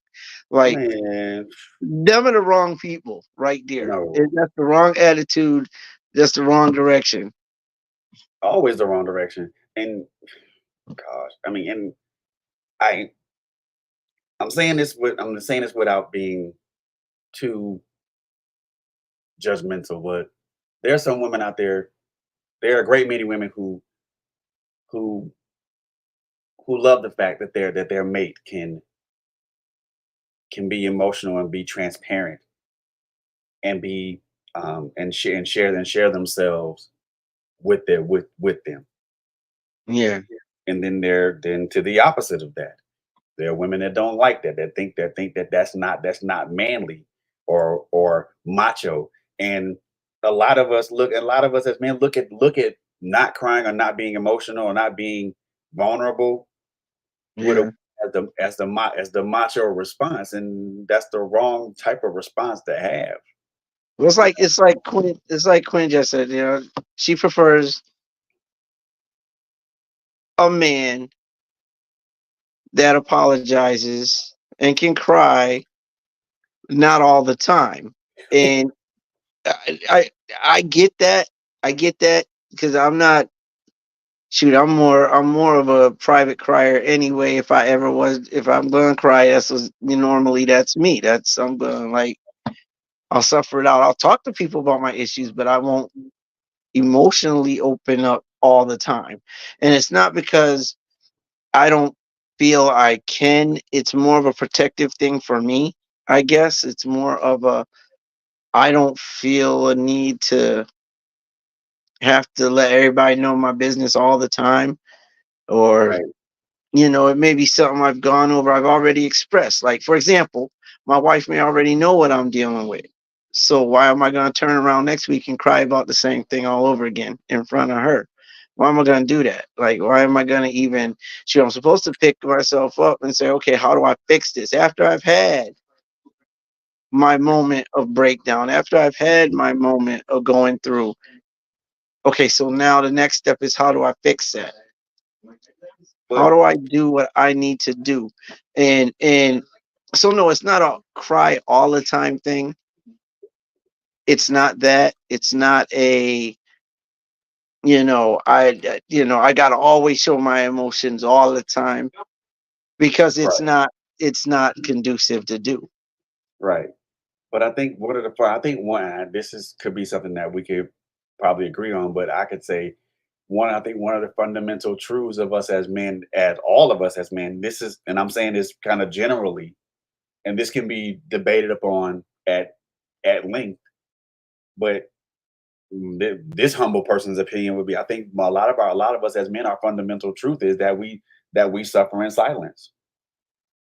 Like, man, them are the wrong people right there. no, That's the wrong attitude. That's the wrong direction. always the wrong direction. And gosh, I mean, and I, I'm saying this without being too judgmental, but there are some women out there. There are great many women who who love the fact that their mate can be emotional and be transparent and be and share themselves with them. Yeah. And then to the opposite of that, there are women that don't like that, that think that that's not manly or macho. And a lot of us as men look at not crying or not being emotional or not being vulnerable with a Yeah. as the macho response, and that's the wrong type of response to have. Well, it's like Quinn just said, she prefers a man that apologizes and can cry, not all the time. And I I, I get that. I get that because I'm not shoot, I'm more of a private crier anyway. If I'm gonna cry, normally that's me. I'm gonna like I'll suffer it out. I'll talk to people about my issues, but I won't emotionally open up all the time. And it's not because I don't feel I can. It's more of a protective thing for me. I guess it's more of a I don't feel a need to have to let everybody know my business all the time, or Right. it may be something I've gone over, I've already expressed. Like, for example, my wife may already know what I'm dealing with. So why am I going to turn around next week and cry about the same thing all over again in front of her? Why am I going to do that? Like, why am I going to even, I'm supposed to pick myself up and say, okay, how do I fix this? After I've had my moment of breakdown, after I've had my moment of going through, okay, so now the next step is how do I fix that? How But do I do what I need to do? And so no, it's not a cry all the time thing. It's not that. It's not a I gotta always show my emotions all the time because it's right, not conducive to do. right. But I think one this is could be something that we could probably agree on, but I could say I think one of the fundamental truths of us as men, as all of us as men, this is, and I'm saying this kind of generally, and this can be debated upon at length, but this humble person's opinion would be, I think a lot of us as men, our fundamental truth is that we suffer in silence,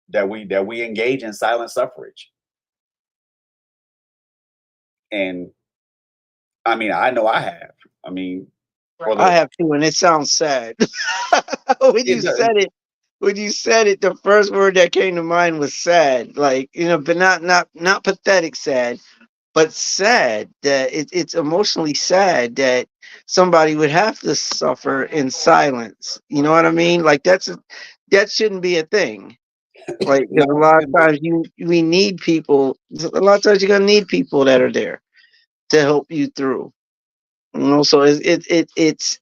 that we engage in silent suffrage. And I mean, I know I have. I mean, for I the have to, and it sounds sad when you it does, said it. when you said it, the first word that came to mind was sad. Like, but not pathetic sad, but sad that it's emotionally sad that somebody would have to suffer in silence. You know what I mean? Like that shouldn't be a thing. Like, because a No, lot of times we need people. A lot of times you're gonna need people that are there to help you through. So it's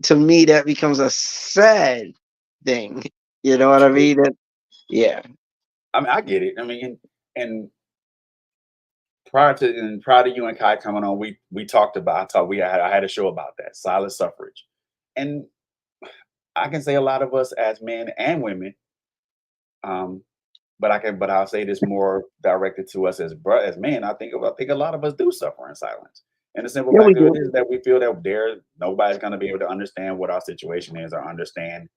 to me that becomes a sad thing. You know what I true. mean? Yeah. I mean, I get it. I mean, and prior to you and Kai coming on, we talked about. I had a show about that silent suffrage, and I can say a lot of us as men and women, um, but I'll say this more directed to us as men. I think a lot of us do suffer in silence. And the simple Yeah, we fact of it do. is that we feel that nobody's going to be able to understand what our situation is or understand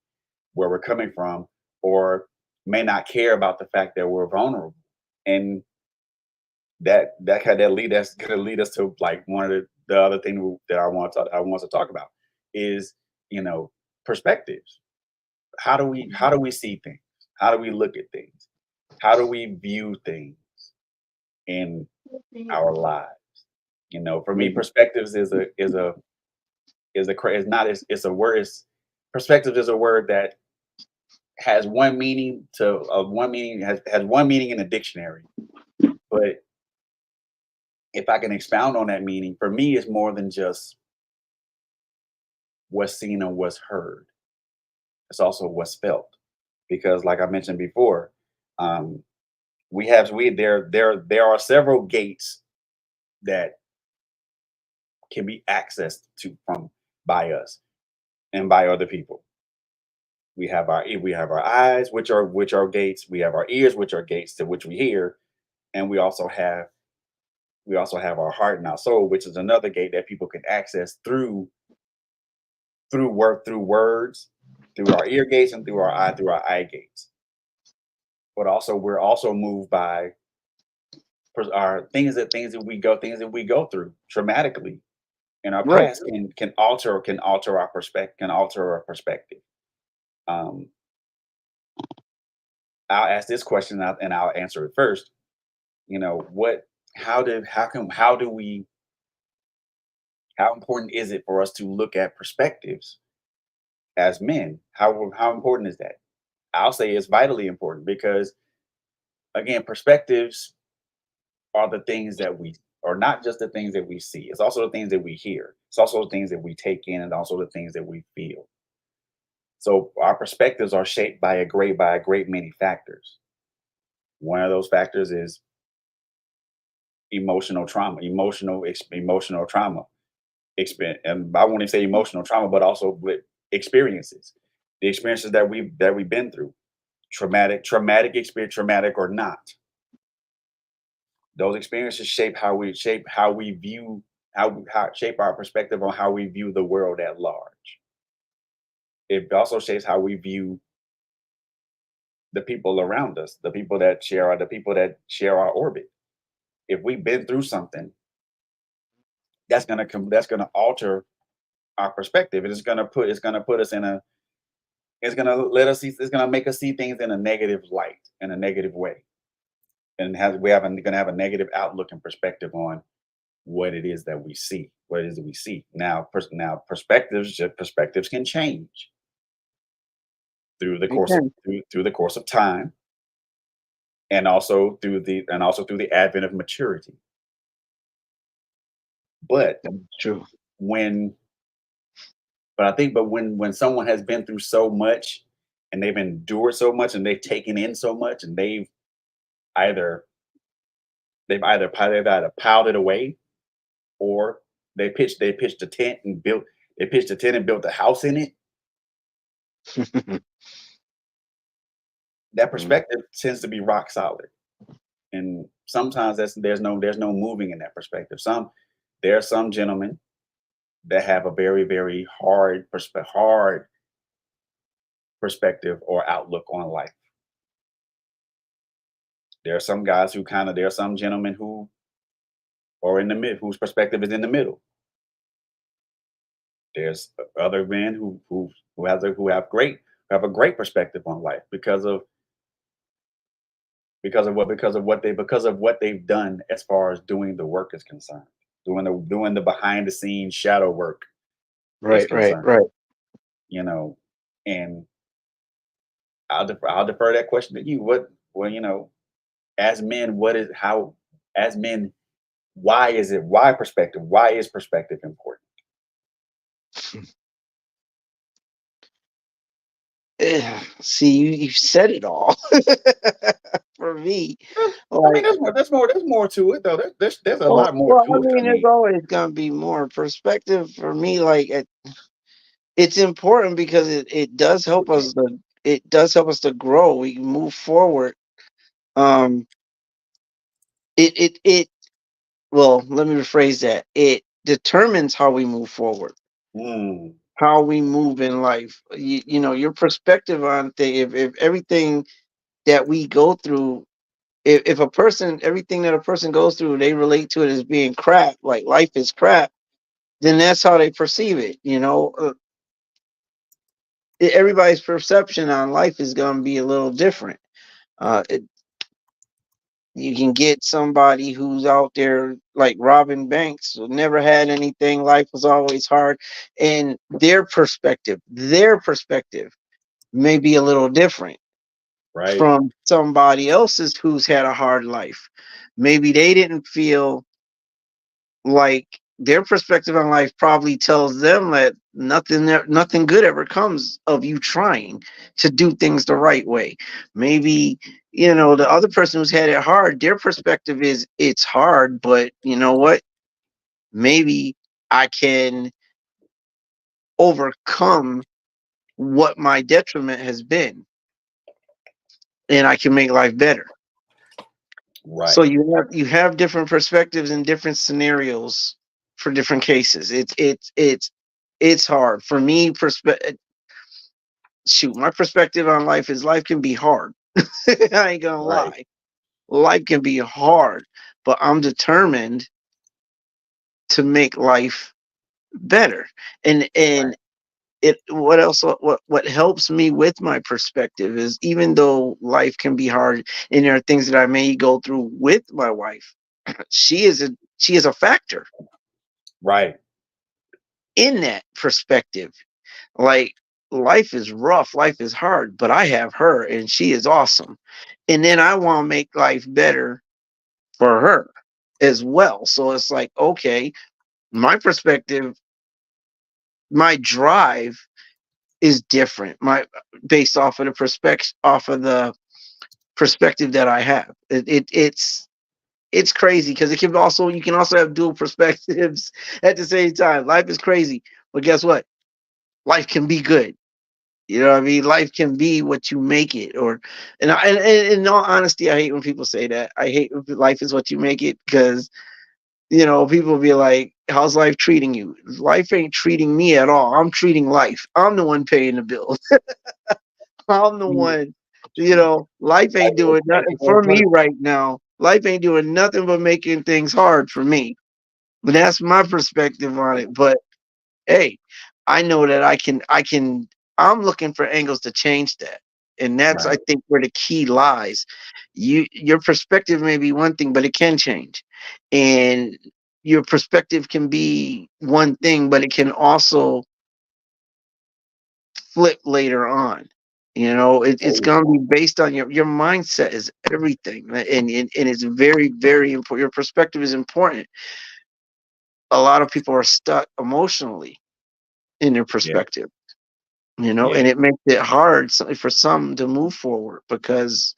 where we're coming from, or may not care about the fact that we're vulnerable. And that's going to lead us to like one of the other thing that I want to talk about is, you know, perspectives. How do we see things? How do we look at things? How do we view things in our lives? For me, perspectives is not it's a word. Perspective is a word that has one meaning, has one meaning in the dictionary. But if I can expound on that meaning, for me, it's more than just what's seen or what's heard. It's also what's felt. Because, like I mentioned before, um, there are several gates that can be accessed to from by us and by other people. We have our eyes, which are gates. We have our ears, which are gates to which we hear, and we also have our heart and our soul, which is another gate that people can access through words, through our ear gates, and through our eye gates. But also, we're also moved by our things that we go through traumatically in our Right. past can alter our perspective. Um, I'll ask this question and I'll answer it first. What? How important is it for us to look at perspectives as men? How important is that? I'll say it's vitally important because, again, perspectives are the things that we are not just the things that we see. It's also the things that we hear. It's also the things that we take in, and also the things that we feel. So our perspectives are shaped by a great many factors. One of those factors is emotional trauma, emotional trauma. And I won't even say emotional trauma, but also with experiences, the experiences that we've been through, traumatic experience, traumatic or not. Those experiences shape how we view how shape our perspective on how we view the world at large. It also shapes how we view the people around us, the people that share our orbit. If we've been through something, that's gonna alter our perspective, and it's gonna put us in a it's gonna let us see it's gonna make us see things in a negative light, in a negative way, and gonna have a negative outlook and perspective on what it is that we see. Now perspectives can change Okay. through the course of time, and also through the advent of maturity. But That's true. when but when someone has been through so much, and they've endured so much, and they've taken in so much, and either they've either piled it away, or they pitched a tent and built a house in it. That Mm. perspective tends to be rock solid, and sometimes there's no moving in that perspective. There are some gentlemen that have a very, very hard perspective or outlook on life. There are some gentlemen who are in the mid whose perspective is in the middle. There's other men who have have a great perspective on life because of what they've done as far as doing the work is concerned, doing the behind the scenes shadow work is Right, right, concerned, right. you know. And I'll defer that question to you. As men, as men, why perspective? Why is perspective important? See, you said it all. For me, I mean, like, there's more to it though. There's a well, lot more well, I to it. I mean, there's mean, always gonna be more perspective for me. Like, it's important because it does help us to grow. We can move forward. Um, it well, let me rephrase that. It determines how we move forward, mm, how we move in life. Your perspective on things. If everything that we go through, if a person, everything that a person goes through, they relate to it as being crap, like life is crap, then that's how they perceive it. Everybody's perception on life is going to be a little different. Uh, it, you can get somebody who's out there like robbing banks, who never had anything, life was always hard, and their perspective may be a little different right, from somebody else's who's had a hard life. Maybe they didn't feel like their perspective on life probably tells them that nothing good ever comes of you trying to do things the right way. Maybe the other person who's had it hard, their perspective is it's hard, but you know what? Maybe I can overcome what my detriment has been, and I can make life better. So right. you have different perspectives and different scenarios for different cases. It's hard for me. My perspective on life is life can be hard. I ain't gonna Right. lie, life can be hard, but I'm determined to make life better. And Right. what else? What helps me with my perspective is, even though life can be hard, and there are things that I may go through with my wife, she is a factor Right. in that perspective. Like, life is rough, life is hard, but I have her and she is awesome. And then I want to make life better for her as well. So it's like, okay, my perspective, my drive is different. Based off of the perspective that I have. It's crazy because you can also have dual perspectives at the same time. Life is crazy, but guess what? Life can be good. You know what I mean? Life can be what you make it. And in all honesty, I hate when people say that. I hate when life is what you make it, because people be like, "How's life treating you?" Life ain't treating me at all. I'm treating life. I'm the one paying the bills. I'm the Mm, one. Life ain't doing nothing for me right now. Life ain't doing nothing but making things hard for me. But that's my perspective on it. But hey, I know that I'm looking for angles to change that. And that's, I right. think, where the key lies. Your perspective may be one thing, but it can change. And your perspective can be one thing, but it can also flip later on. It's Oh, gonna be based on your mindset is everything. And it's very, very important. Your perspective is important. A lot of people are stuck emotionally in their yeah. perspective. Yeah. And it makes it hard for some to move forward, because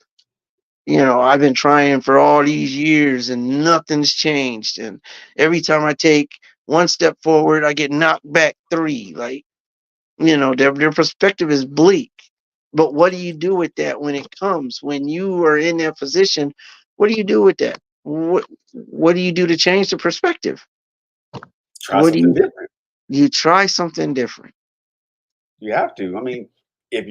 I've been trying for all these years and nothing's changed, and every time I take one step forward I get knocked back three. Like, their perspective is bleak. But what do you do with that when you are in that position? What do you do with that? What do you do to change the perspective? Try What do something you different. you try something different? You have to. I mean, if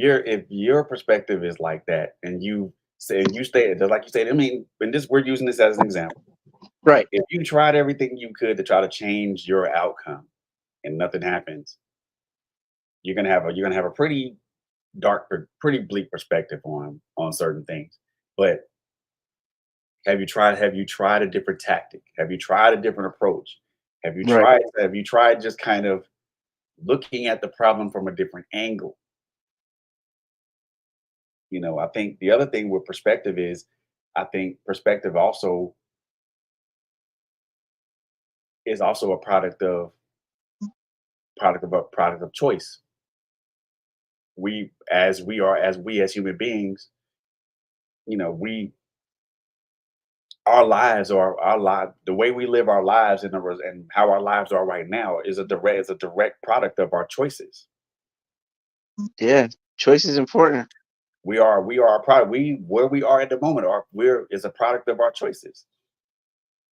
your perspective is like that, and you stay just like you said. I mean, and this we're using this as an example. Right. If you tried everything you could to try to change your outcome and nothing happens, you're gonna have a pretty pretty bleak perspective on certain things. But have you tried a different tactic? Have you tried a different approach? Right. Have you tried just kind of looking at the problem from a different angle? I think the other thing with perspective is, I think perspective also is also a product of choice. We as human beings, we our life the way we live our lives and how our lives are right now is a direct product of our choices. Yeah. Choice is important. We are a product. Where we are at the moment are we're is a product of our choices,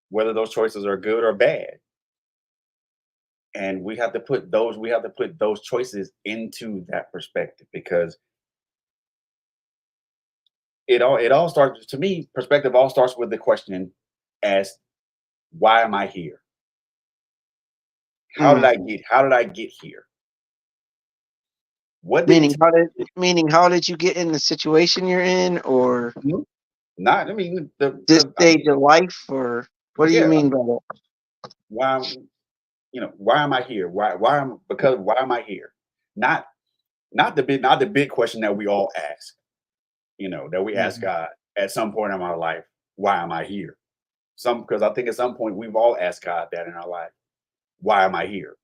whether those choices are good or bad. And we have to put those choices into that perspective, because it all starts, to me, perspective all starts with the question as, why am I here? How did Mm. I get here? What did it Meaning, take? how did you get in the situation you're in, or Mhm. Not, I mean, this I stage mean, of life, or what do you yeah, mean by that? why why am I here? Why am I here? Not not the big question that we all ask, that we ask Mhm. God at some point in our life, why am I here? Because I think at some point we've all asked God that in our life, why am I here?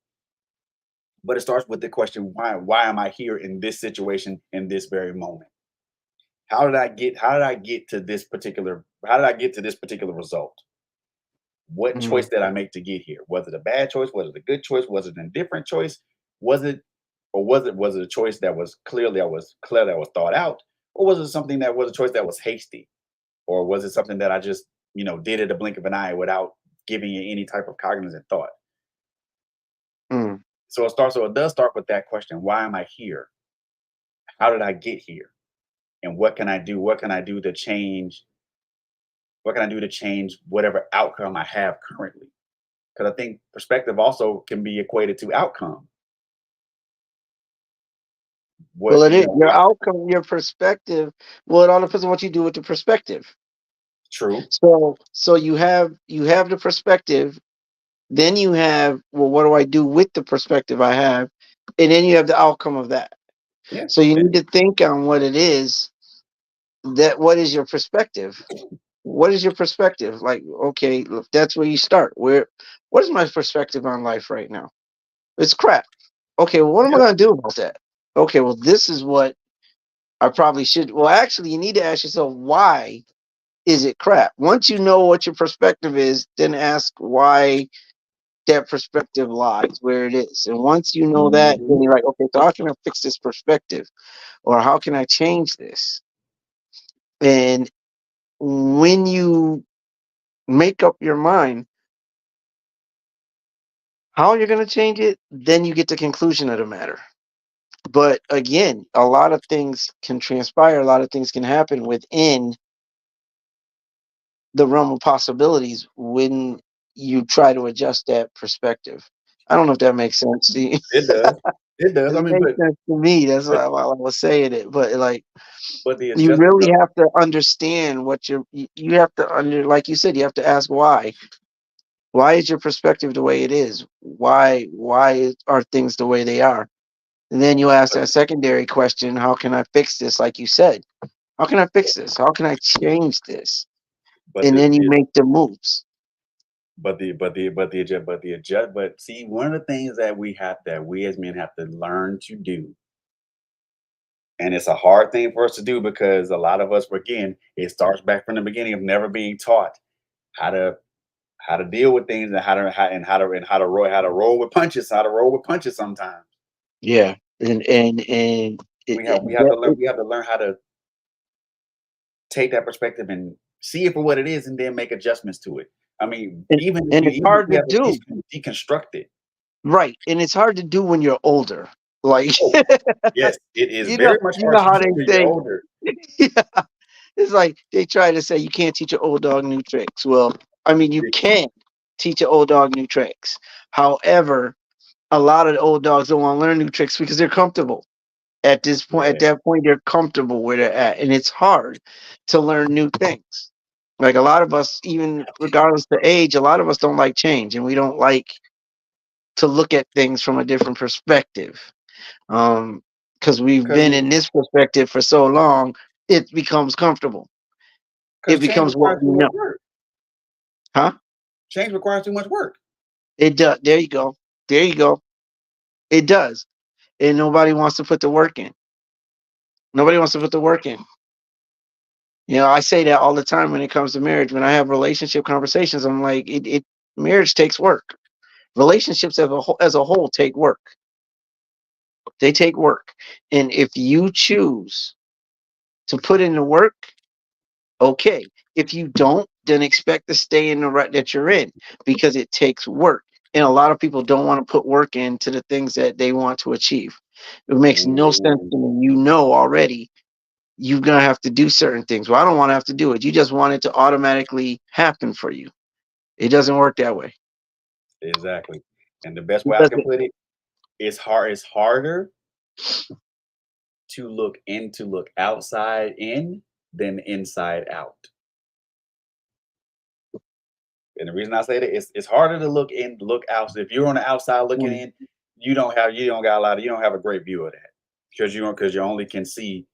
But it starts with the question, why am I here in this situation in this very moment? How did I get to this particular result? What Mhm. choice did I make to get here? Was it a bad choice? Was it a good choice? Was it an indifferent choice? Was it was it a choice that was clear, that was thought out? Or was it something that was a choice that was hasty? Or was it something that I just, did at a blink of an eye without giving it any type of cognizant thought? Mm. So it does start with that question, why am I here? How did I get here? And what can I do? What can I do to change whatever outcome I have currently? Because I think perspective also can be equated to outcome. Well, What it you is know, your outcome, your perspective. Well, it all depends on what you do with the perspective. true. So you have the perspective, then you have, well, what do I do with the perspective I have, and then you have the outcome of that. Yeah. So you And need to think on what it is, that what is your perspective? What is your perspective? Like, okay, look, that's where you start. What is my perspective on life right now? It's crap. Okay, well, what am I yep, going to do about that? Okay, well, this is what I probably should. Well, actually, you need to ask yourself, why is it crap? Once you know what your perspective is, then ask why that perspective lies where it is. And once you know that, then mhm, you're like, okay, so how can I fix this perspective? Or how can I change this? And when you make up your mind how you're going to change it, then you get the conclusion of the matter. But again, a lot of things can transpire, a lot of things can happen within the realm of possibilities when you try to adjust that perspective. I don't know if that makes sense to you. it does. It does. I It mean, makes sense to me. That's but why I was saying it. But like, but the you adjustment really of have to understand what you have to like you said, you have to ask why. Why is your perspective the way it is? Why are things the way they are? And then you ask that secondary question, how can I fix this? Like you said, how can I fix this? How can I change this? but And the, then you the make the moves. but see, one of the things that we as men have to learn to do, and it's a hard thing for us to do, because a lot of us, again, it starts back from the beginning of never being taught how to deal with things, and how to roll with punches, sometimes. Yeah. And We have to learn how to take that perspective and see it for what it is, and then make adjuststudjustments to it. I mean, and, and it's even if hard we to have to do. deconstruct it. Right. And it's hard to do when you're older. Like Oh, yes, it is you know, very much you hard know to how do they when you're say, older. yeah, it's like they try to say you can't teach an old dog new tricks. Well, I mean you can teach an old dog new tricks. However, a lot of the old dogs don't want to learn new tricks because they're comfortable. At this point, at Yeah. that point, they're comfortable where they're at, and it's hard to learn new things. Like a lot of us, even regardless of age, a lot of us don't like change, and we don't like to look at things from a different perspective. Because we've Because been in this perspective for so long, it becomes comfortable. It change becomes what requires too we much know. work. Huh? Change requires too much work. It does. There you go. There you go. It does. And nobody wants to put the work in. Nobody wants to put the work in. You know, I say that all the time when it comes to marriage. When I have relationship conversations, I'm like, marriage takes work. Relationships as a whole take work. They take work. And if you choose to put in the work, okay. If you don't, then expect to stay in the rut that you're in, because it takes work. And a lot of people don't want to put work into the things that they want to achieve. It makes no sense to me. You know already you're going to have to do certain things. Well, I don't want to have to do it. You just want it to automatically happen for you. It doesn't work that way. Exactly. And the best It way I can doesn't. put it, it's harder to look outside in than inside out. And the reason I say that is it's harder to look out. If you're on the outside looking Mm, in, you don't got a lot of you don't have a great view of that because you only can see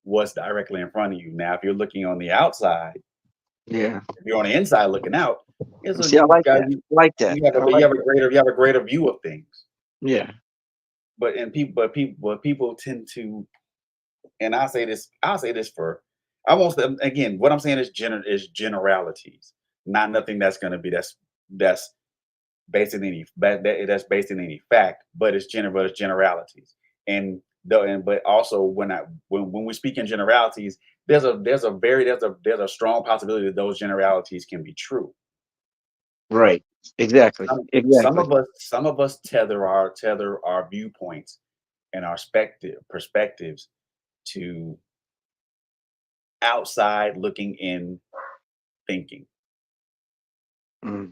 what's directly in front of you. Now, if you're looking on the outside, yeah. if you're on the inside looking out, it's a, See, I you like got that. I like that. I like that. you have a greater view of things. Yeah. But people tend to, and I'll say this for I won't say again, what I'm saying is generalities, not nothing that's gonna be that's based in any that's based in any fact, but it's generalities. And but also when we speak in generalities, there's a strong possibility that those generalities can be true. Right. Exactly. Exactly. Some of us tether our viewpoints and our perspectives to outside looking in thinking Mm,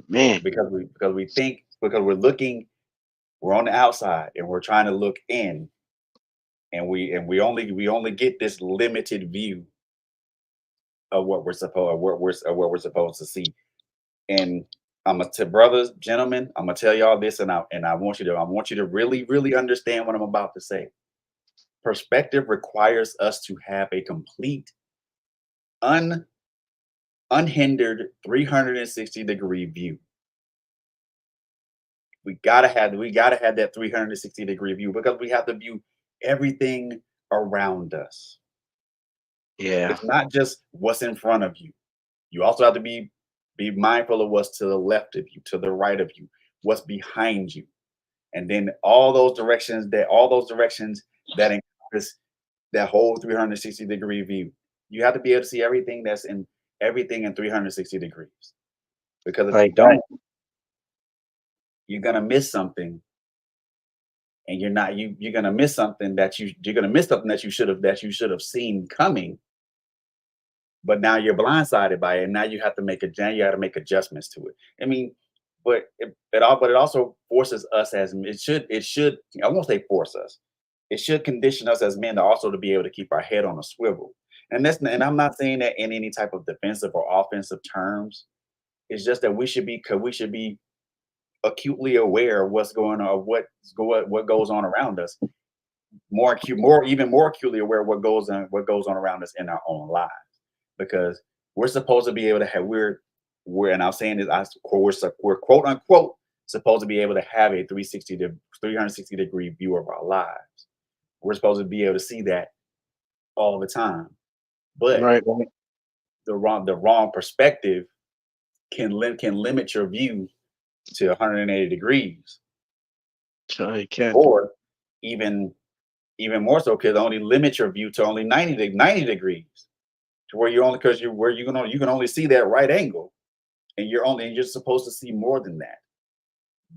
man. because we think because we're on the outside and we're trying to look in and we only get this limited view of what we're supposed to see. And I'm gonna tell brothers, gentlemen, I'm gonna tell y'all this, and I want you to really understand what I'm about to say. Perspective requires us to have a complete, un unhindered 360-degree view. We gotta have that 360-degree view because we have to view everything around us. Yeah. It's not just what's in front of you. You also have to be mindful of what's to the left of you, to the right of you, what's behind you, and then all those directions that encompass that whole 360-degree view. You have to be able to see everything in 360 degrees. Because if you Like that. don't, you're gonna miss something, and you're gonna miss something you're gonna miss something that you should have seen coming, but now you're blindsided by it, and now you have to make adjustments to it. I mean, but it also forces us as it should I won't say force us. It should condition us as men to also to be able to keep our head on a swivel. And I'm not saying that in any type of defensive or offensive terms. It's just that we should be acutely aware of what's going on, what goes on around us. Even more acutely aware of what goes on around us in our own lives, because we're supposed to be able to have we're and I'm saying this we're quote unquote supposed to be able to have a 360 degree view of our lives. We're supposed to be able to see that all the time, but Right. Right. the wrong perspective can limit your view to 180 degrees, So you can. or even more so could only limit your view to only 90 degrees, to where you only because you can only see that right angle, and you're supposed to see more than that.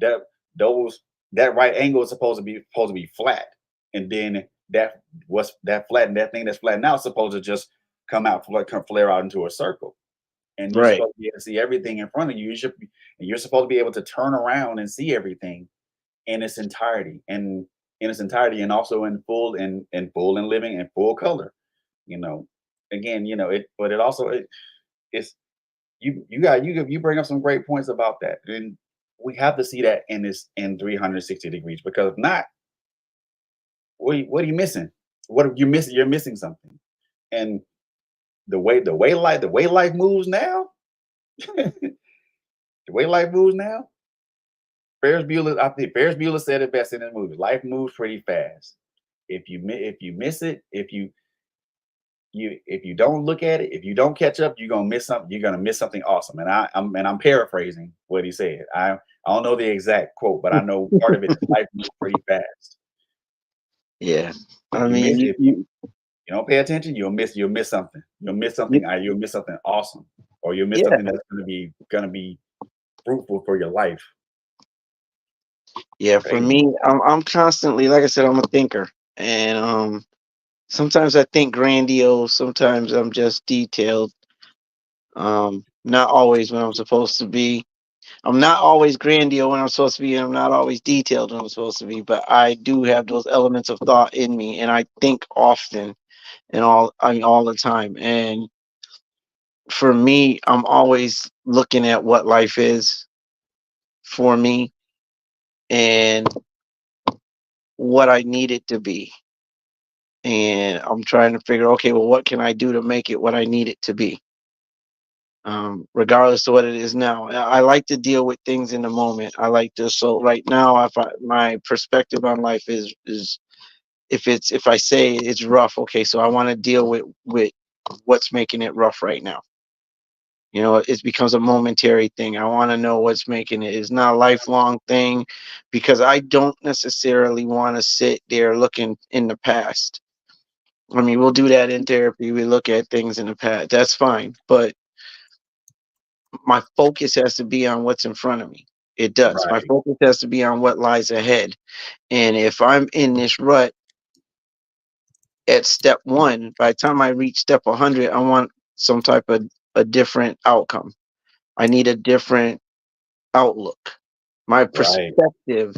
That those that right angle is supposed to be flat, and then that flattened that thing that's flattened out is supposed to just flare out into a circle, and you're Right. supposed to be able to see everything in front of you. And you're supposed to be able to turn around and see everything in its entirety. And in its entirety, and also in full and living and full color. You know, again, but it also it's you bring up some great points about that, and we have to see that in 360 degrees, because if not, what are you missing? What are you missing? You're missing something. And the way life moves now, the way life moves now, I think Ferris Bueller said it best in the movie. Life moves pretty fast. If you miss it, if you don't look at it, if you don't catch up, you're gonna miss something. You're gonna miss something awesome. And I'm paraphrasing what he said. I don't know the exact quote, but I know part of it is life moves pretty fast. Yeah. If I you miss mean, if you don't pay attention, you'll miss something. You'll miss something. You'll miss something awesome, or you'll miss yeah, something that's gonna be fruitful for your life. yeah. For Crazy. me, I'm constantly, like I said, I'm a thinker, and sometimes I think grandiose. Sometimes I'm just detailed. Not always when I'm supposed to be. I'm not always grandiose when I'm supposed to be, and I'm not always detailed when I'm supposed to be. But I do have those elements of thought in me, and I think often and all the time. And for me, I'm always looking at what life is for me and what I need it to be. And I'm trying to figure, okay, well, what can I do to make it what I need it to be? Regardless of what it is now. I like to deal with things in the moment. I like to, so right now, my perspective on life is if I say it's rough, okay, so I want to deal with what's making it rough right now. It becomes a momentary thing. I want to know what's making it. It's not a lifelong thing, because I don't necessarily want to sit there looking in the past. I mean, we'll do that in therapy. We look at things in the past. That's fine. But my focus has to be on what's in front of me. It does. My Right. focus has to be on what lies ahead. And if I'm in this rut at step one, by the time I reach step 100, I want some type of a different outcome. I need a different outlook. My Right. perspective,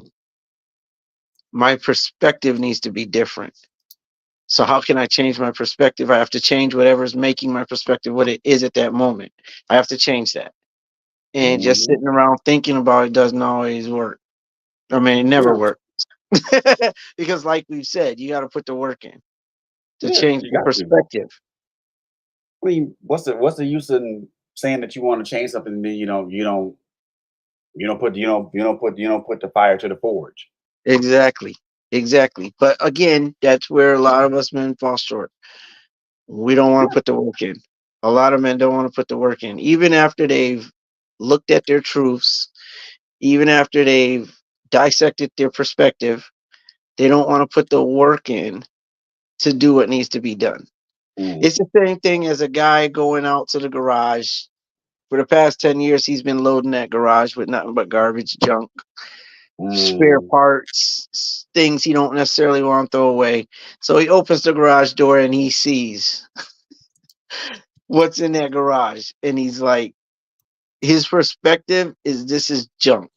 my perspective needs to be different. So how can I change my perspective? I have to change whatever's making my perspective what it is at that moment. I have to change that. And just Hmm. sitting around thinking about it doesn't always work. I mean, it never Yeah. works. Because like we've said, you got to put the work in to Yeah. change You the got to. perspective. I mean, what's the use in saying that you want to change something, and then you don't put the fire to the forge. Exactly. Exactly. But again, that's where a lot of us men fall short. We don't want to put the work in. A lot of men don't want to put the work in. Even after they've looked at their truths, even after they've dissected their perspective, they don't want to put the work in to do what needs to be done. Mm, It's the same thing as a guy going out to the garage. For the past 10 years, he's been loading that garage with nothing but garbage, junk, spare mm. parts, things he don't necessarily want to throw away. So he opens the garage door and he sees what's in that garage. And he's like, his perspective is, this is junk.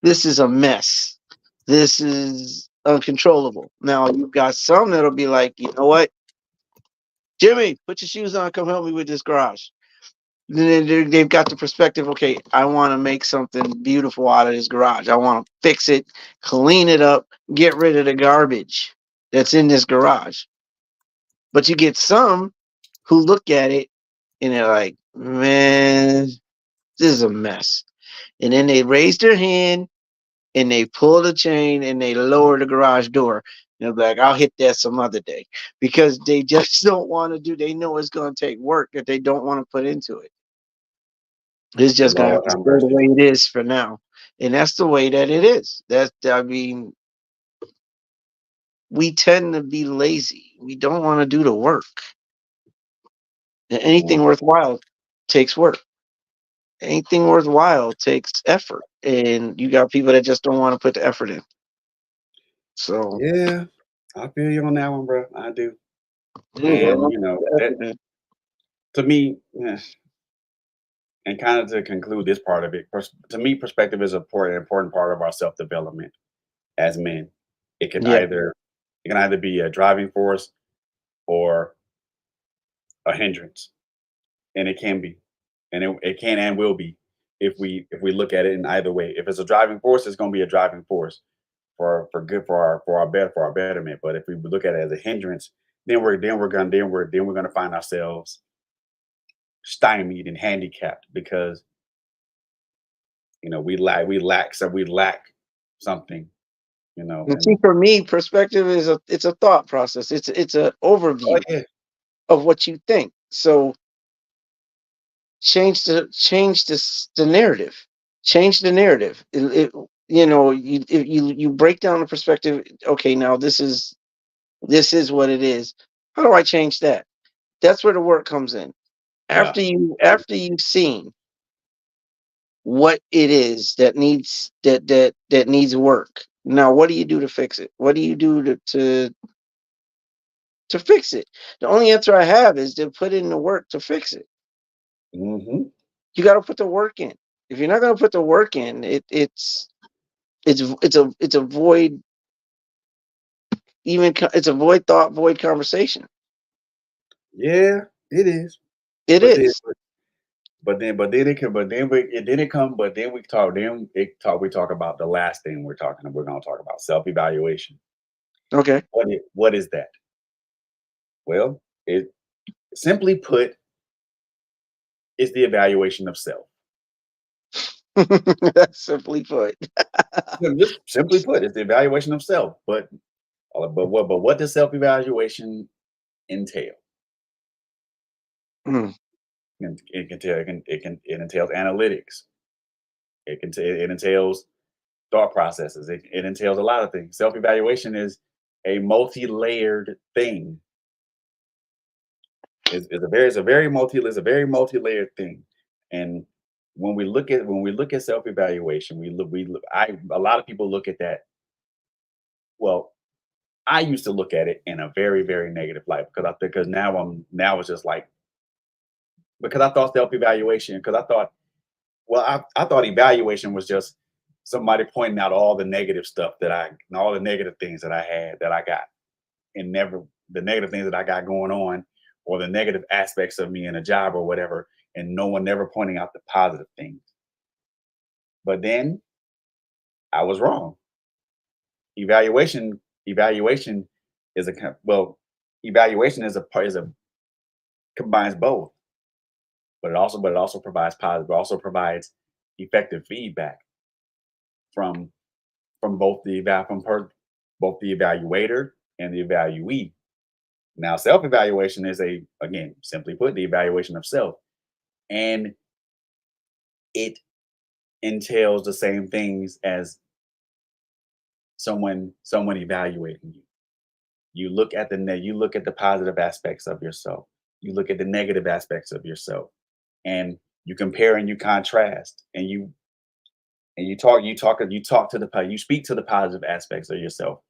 This is a mess. This is uncontrollable. Now you've got some that'll be like, you know what, Jimmy, put your shoes on, come help me with this garage. Then they've got the perspective, okay, I want to make something beautiful out of this garage. I want to fix it, clean it up, get rid of the garbage that's in this garage. But you get some who look at it and they're like, man, this is a mess. And then they raise their hand and they pull the chain and they lower the garage door. They'll be like, I'll hit that some other day, because they just don't want to do, they know it's going to take work that they don't want to put into it. It's just going to have Lord to have stay the mercy. way it is for now. And that's the way that it is. I mean, we tend to be lazy. We don't want to do the work. And Mm. anything worthwhile takes work. Anything worthwhile takes effort. And you got people that just don't want to put the effort in. So, Yeah, I feel you on that one, bro. I do. yeah, they And want to put the that effort in. to me, and kind of to conclude this part of it, to me, perspective is an important part of our self development as men. It can Yeah. either be a driving force or a hindrance, and it can be, and it can and will be if we look at it in either way. If it's a driving force, it's going to be a driving force for good for our betterment. But if we look at it as a hindrance, then we're gonna find ourselves stymied and handicapped because we lack something, And see, and for me, perspective is it's a thought process. It's a oh overview yeah, of what you think. So the narrative. Change the narrative. If you break down the perspective. Okay, now this is what it is. How do I change that? That's where the work comes in. yeah. After you've seen what it is that needs work. Now, what do you do to fix it? What do you do to fix it? The only answer I have is to put in the work to fix it. Hmm. You got to put the work in. If you're not going to put the work in, it's a void. It's a void thought, void conversation. Yeah, it is. It But then, is. but then we talk about the last thing we're gonna talk about self evaluation. Okay. What is that? Well, it simply put is the evaluation of self. That's simply put. Just simply put, it's the evaluation of self. But what does self evaluation entail? Mm, It entails analytics. It entails thought processes. It entails a lot of things. Self evaluation is a multi layered thing. It's a very multi layered thing. And when we look at self evaluation, we look, I a lot of people look at that. Well, I used to look at it in a very very negative light because now it's just like because I thought self evaluation because I thought well, I thought evaluation was just somebody pointing out all the negative stuff and all the negative things that I had that I got, and never the negative things that I got going on, or the negative aspects of me in a job or whatever, and no one never pointing out the positive things. But then I was wrong. Evaluation is evaluation is a combines both, but it also provides positive, also provides effective feedback from both both the evaluator and the evaluee. Now, self evaluation is again, simply put, the evaluation of self, and it entails the same things as someone evaluating you. You look at the positive aspects of yourself. You look at the negative aspects of yourself, and you compare and you contrast, and you talk to you speak to the positive aspects of yourself.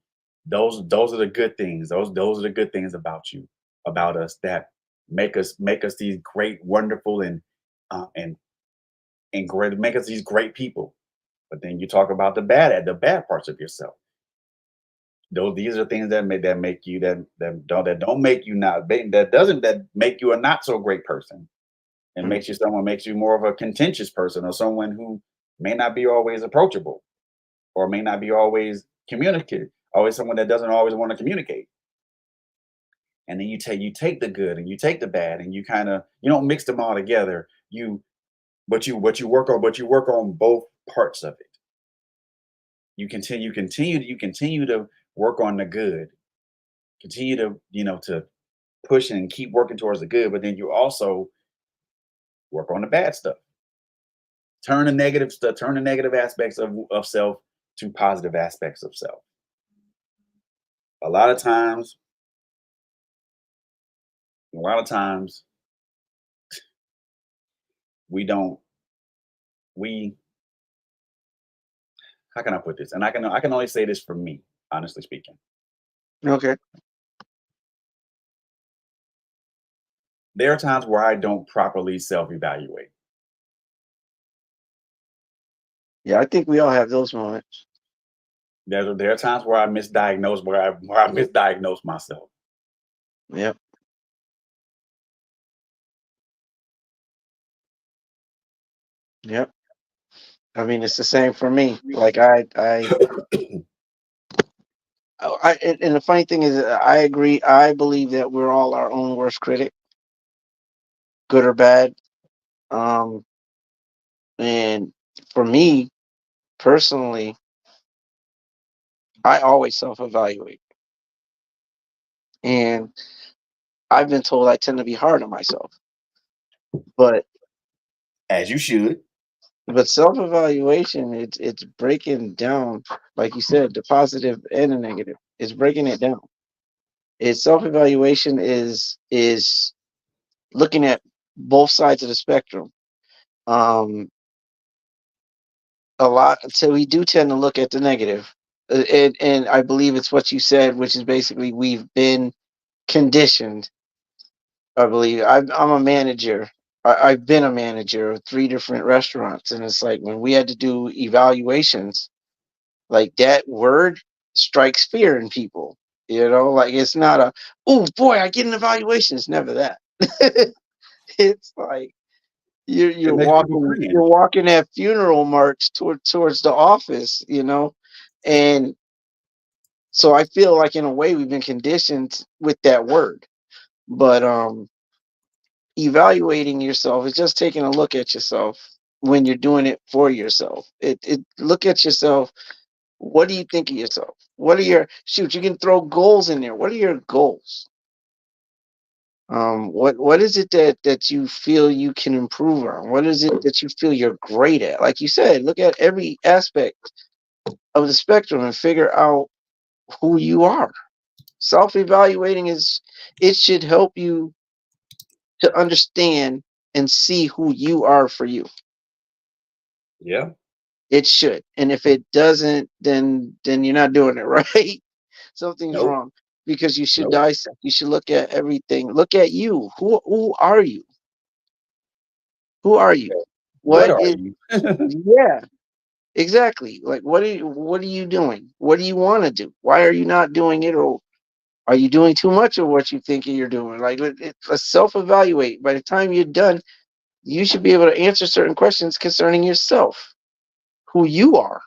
Those are the good things. Those are the good things about you, about us that make us these great, wonderful, uh, and great make us these great people. But then you talk about the bad parts of yourself. These are things that make you that don't make you that make you a not so great person, and mm, makes you more of a contentious person, or someone who may not be always approachable, or may not be always communicative, always someone that doesn't always want to communicate. And then you take the good and you take the bad, and you don't mix them all together. But you work on both parts of it. You continue to work on the good, continue to to push and keep working towards the good, but then you also work on the bad stuff. Turn the negative aspects of self to positive aspects of self. A lot of times, a lot of times we don't we how can I put this? And I can only say this for me, honestly speaking. okay. There are times where I don't properly self-evaluate. Yeah, I think we all have those moments. There are times where I misdiagnose myself. Yep. Yep. I mean, it's the same for me. Like and the funny thing is, I agree. I believe that we're all our own worst critic, good or bad. Um, and for me personally, I always self-evaluate, and I've been told I tend to be hard on myself. But As you should. self-evaluation, it's breaking down, like you said, the positive and the negative. It's breaking it down. It's self-evaluation is looking at both sides of the spectrum. Um, a lot. So we do tend to look at the negative, and I believe it's what you said, which is basically we've been conditioned. I believe I'm a manager. I've been a manager of 3 different restaurants, and it's like when we had to do evaluations, like that word strikes fear in people. Like it's not a, oh boy, I get an evaluation. It's never that. It's like It you're makes people walking cringe. you're walking that funeral march towards the office, and so I feel like in a way we've been conditioned with that word. But evaluating yourself is just taking a look at yourself when you're doing it for yourself. It look at yourself. What do you think of yourself? What are your shoot? You can throw goals in there. What are your goals? What is it that you feel you can improve on? What is it that you feel you're great at? Like you said, look at every aspect of the spectrum and figure out who you are. Self-evaluating it should help you to understand and see who you are for you. Yeah. It should. And if it doesn't, then you're not doing it right. Something's Nope. wrong. Because you should Nope. dissect. You should look at everything. Look at you. Who are you? Who are you? What What are is you? Yeah, exactly. Like what are you doing? What do you want to do? Why are you not doing it? Or are you doing too much of what you think you're doing? Like self-evaluate. By the time you're done, you should be able to answer certain questions concerning yourself, who you are.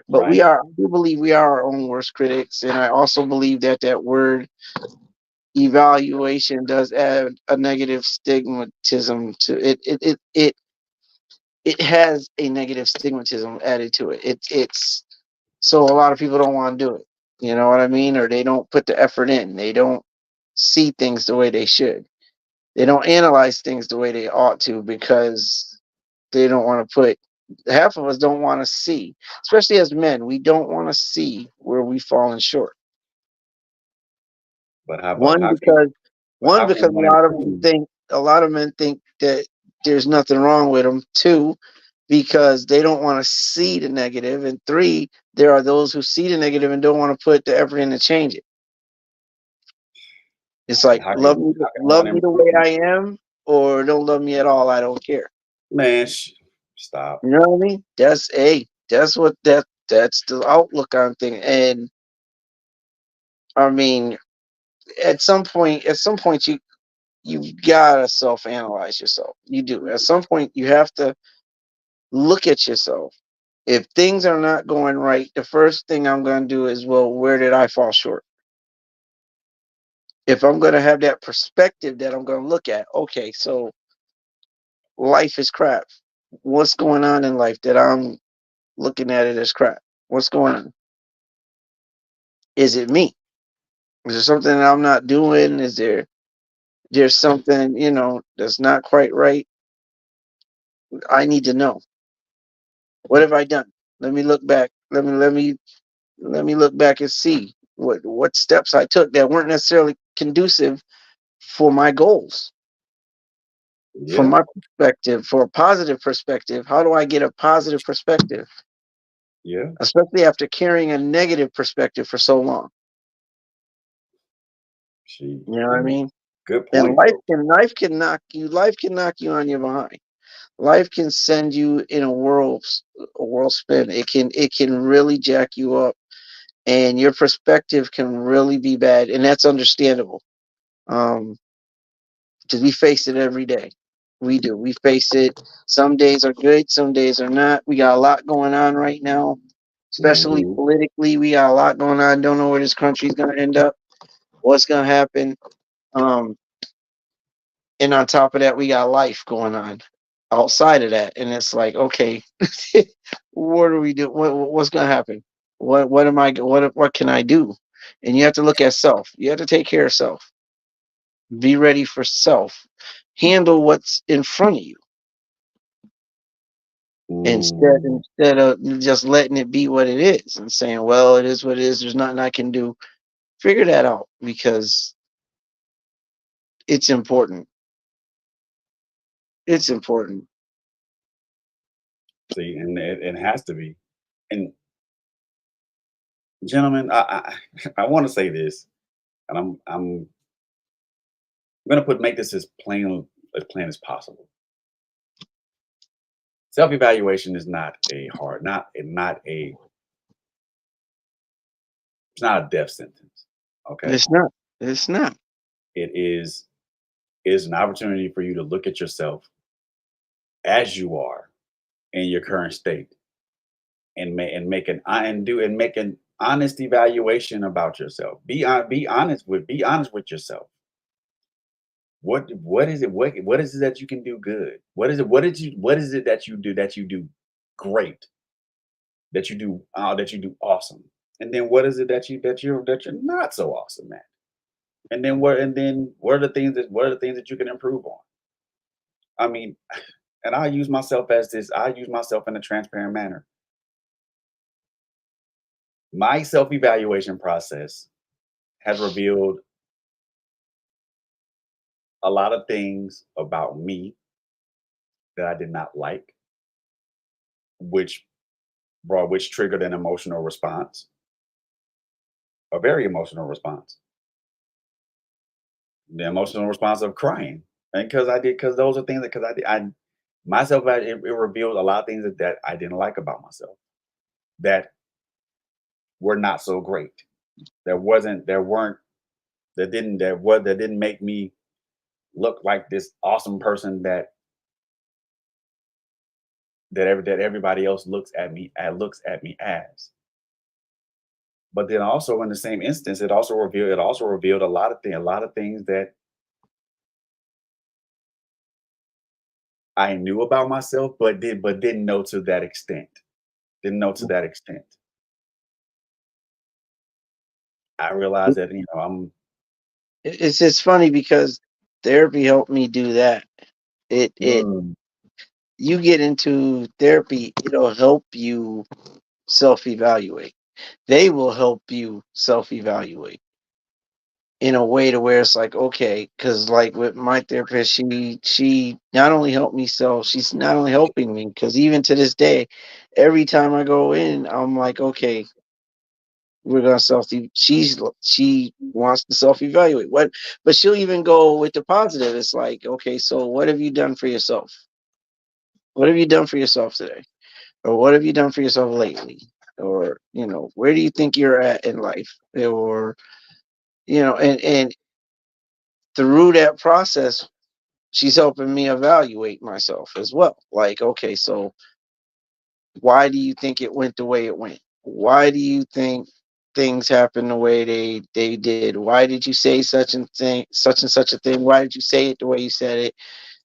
But Right. I do believe we are our own worst critics, and I also believe that word evaluation does add a negative stigmatism to it. It has a negative stigmatism added to it. It's so a lot of people don't want to do it. You know what I mean? Or they don't put the effort in. They don't see things the way they should. They don't analyze things the way they ought to because they don't want to put. Half of us don't want to see, especially as men. We don't want to see where we've fallen short. But how about One how can because but one how can because one improve? a lot of men think that there's nothing wrong with them. Two, because they don't want to see the negative, and three, there are those who see the negative and don't want to put the effort in to change it. It's like How can love one me the way improve? I am, or don't love me at all. I don't care. Man, stop. You know what I mean? That's what that's the outlook on thing. And I mean, at some point, you gotta self analyze yourself. You do. At some point, you have to look at yourself. If things are not going right, the first thing I'm going to do is, well, where did I fall short? If I'm going to have that perspective that I'm going to look at, okay, so life is crap. What's going on in life that I'm looking at it as crap? What's going on? Is it me? Is there something that I'm not doing? There's something, that's not quite right? I need to know. What have I done? Let me look back. Let me look back and see what steps I took that weren't necessarily conducive for my goals. From Yeah. my perspective, for a positive perspective, how do I get a positive perspective, Yeah. especially after carrying a negative perspective for so long? You know what I Yeah. mean? Good And point, bro. life can knock you on your behind. Life can send you in a world spin. It can really jack you up, and your perspective can really be bad, and that's understandable. Um, because we face it every day. We do. We face it. Some days are good, some days are not. We got a lot going on right now, especially Mhm. politically. We got a lot going on. Don't know where this country's gonna end up. What's gonna happen? Um, and on top of that, we got life going on outside of that, and it's like, okay, what do we do? What's gonna happen? What am I? What can I do? And you have to look at self. You have to take care of self. Be ready for self. Handle what's in front of you Mm. instead of just letting it be what it is and saying, well, it is what it is. There's nothing I can do. Figure that out because it's important. It's important. See, and it has to be. And gentlemen, I want to say this, and I'm gonna make this as plain as possible. Self evaluation is not a hard, not a it's not a death sentence. Okay, It's not. It's not. it is an opportunity for you to look at yourself as you are in your current state and make an honest evaluation about yourself. Be honest with yourself. What is it? What is it that you can do good? What is it that you do great? That you do awesome? And then what is it that you're not so awesome at? And then what are the things that you can improve on? I mean, and I use myself in a transparent manner. My self-evaluation process has revealed a lot of things about me that I did not like, which which triggered an emotional response, a very emotional response. The emotional response of crying. And because those are things that because I did I myself it revealed a lot of things that I didn't like about myself that were not so great. That wasn't there weren't that didn't make me look like this awesome person that everybody else looks at me as. But then also in the same instance, it also revealed a lot of things that I knew about myself, but didn't know to that extent. Didn't know to that extent. I realized that I'm It's just funny because therapy helped me do that. It mm, you get into therapy, it'll help you self-evaluate. They will help you self-evaluate in a way to where it's like, okay, because like with my therapist, she not only helped me she's not only helping me because even to this day, every time I go in, I'm like, okay, we're gonna she wants to self-evaluate. But she'll even go with the positive. It's like, okay, so what have you done for yourself? What have you done for yourself today? Or what have you done for yourself lately? Or, where do you think you're at in life? Or, and through that process, she's helping me evaluate myself as well. Like, okay, so why do you think it went the way it went? Why do you think things happened the way they did? Why did you say such and such a thing? Why did you say it the way you said it?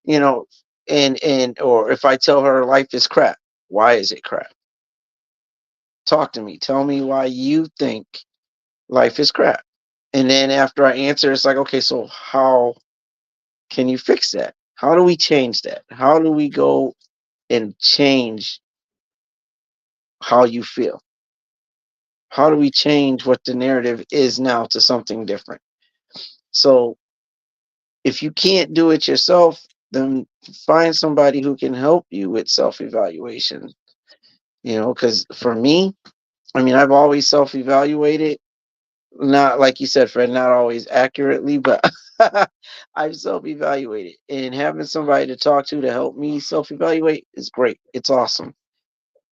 You know, and or if I tell her life is crap, why is it crap? Talk to me. Tell me why you think life is crap. And then after I answer, it's like, okay, so how can you fix that? How do we change that? How do we go and change how you feel? How do we change what the narrative is now to something different? So if you can't do it yourself, then find somebody who can help you with self evaluation. Because for me, I mean, I've always self evaluated, not like you said, Fred, not always accurately, but I've self-evaluated, and having somebody to talk to help me self-evaluate is great. It's awesome.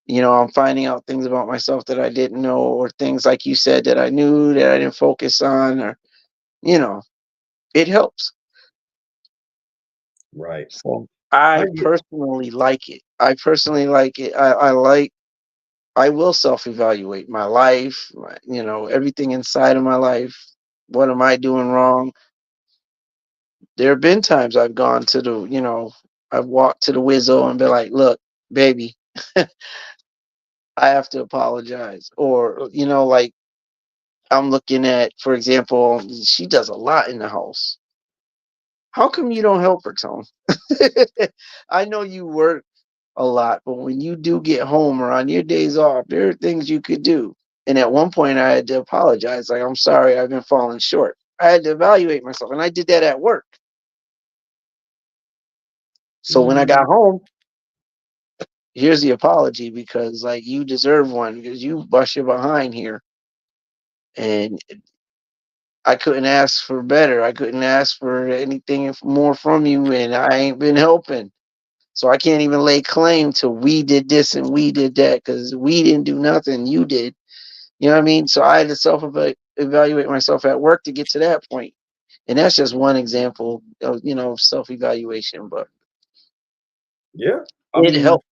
I'm finding out things about myself that I didn't know, or things like you said that I knew that I didn't focus on, or you know, it helps. Right. So I I get. personally like it. I personally like it. I will self-evaluate my life, everything inside of my life. What am I doing wrong? There have been times I've gone to I've walked to the Wizzo and been like, look, baby, I have to apologize. Or, like I'm looking at, for example, she does a lot in the house. How come you don't help her, Tone? I know you work a lot, but when you do get home or on your days off, there are things you could do. And at one point, I had to apologize. Like, I'm sorry, I've been falling short. I had to evaluate myself, and I did that at work. So when I got Mm, home, here's the apology because, like, you deserve one because you bust your behind here. And I couldn't ask for better. I couldn't ask for anything more from you, and I ain't been helping. So I can't even lay claim to we did this and we did that because we didn't do nothing. You did. You know what I mean? So I had to evaluate myself at work to get to that point. And that's just one example of, self evaluation, but yeah. I it mean, helped.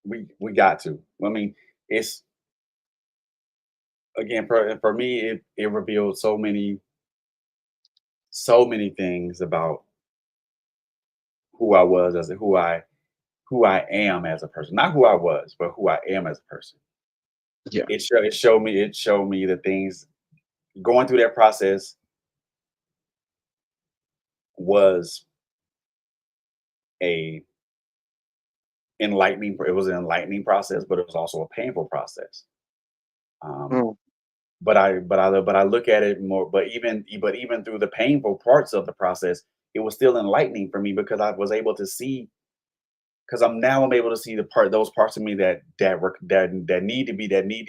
we got to. I mean, it's again for me. It revealed so many things about who I was as a who I am as a person. Not who I was, but who I am as a person. Yeah. It showed me the things going through that process was a enlightening. It was an enlightening process, but it was also a painful process. Um, Mm. but I look at it more. But even through the painful parts of the process, it was still enlightening for me because I was able to see. Because I'm able to see those parts of me that need to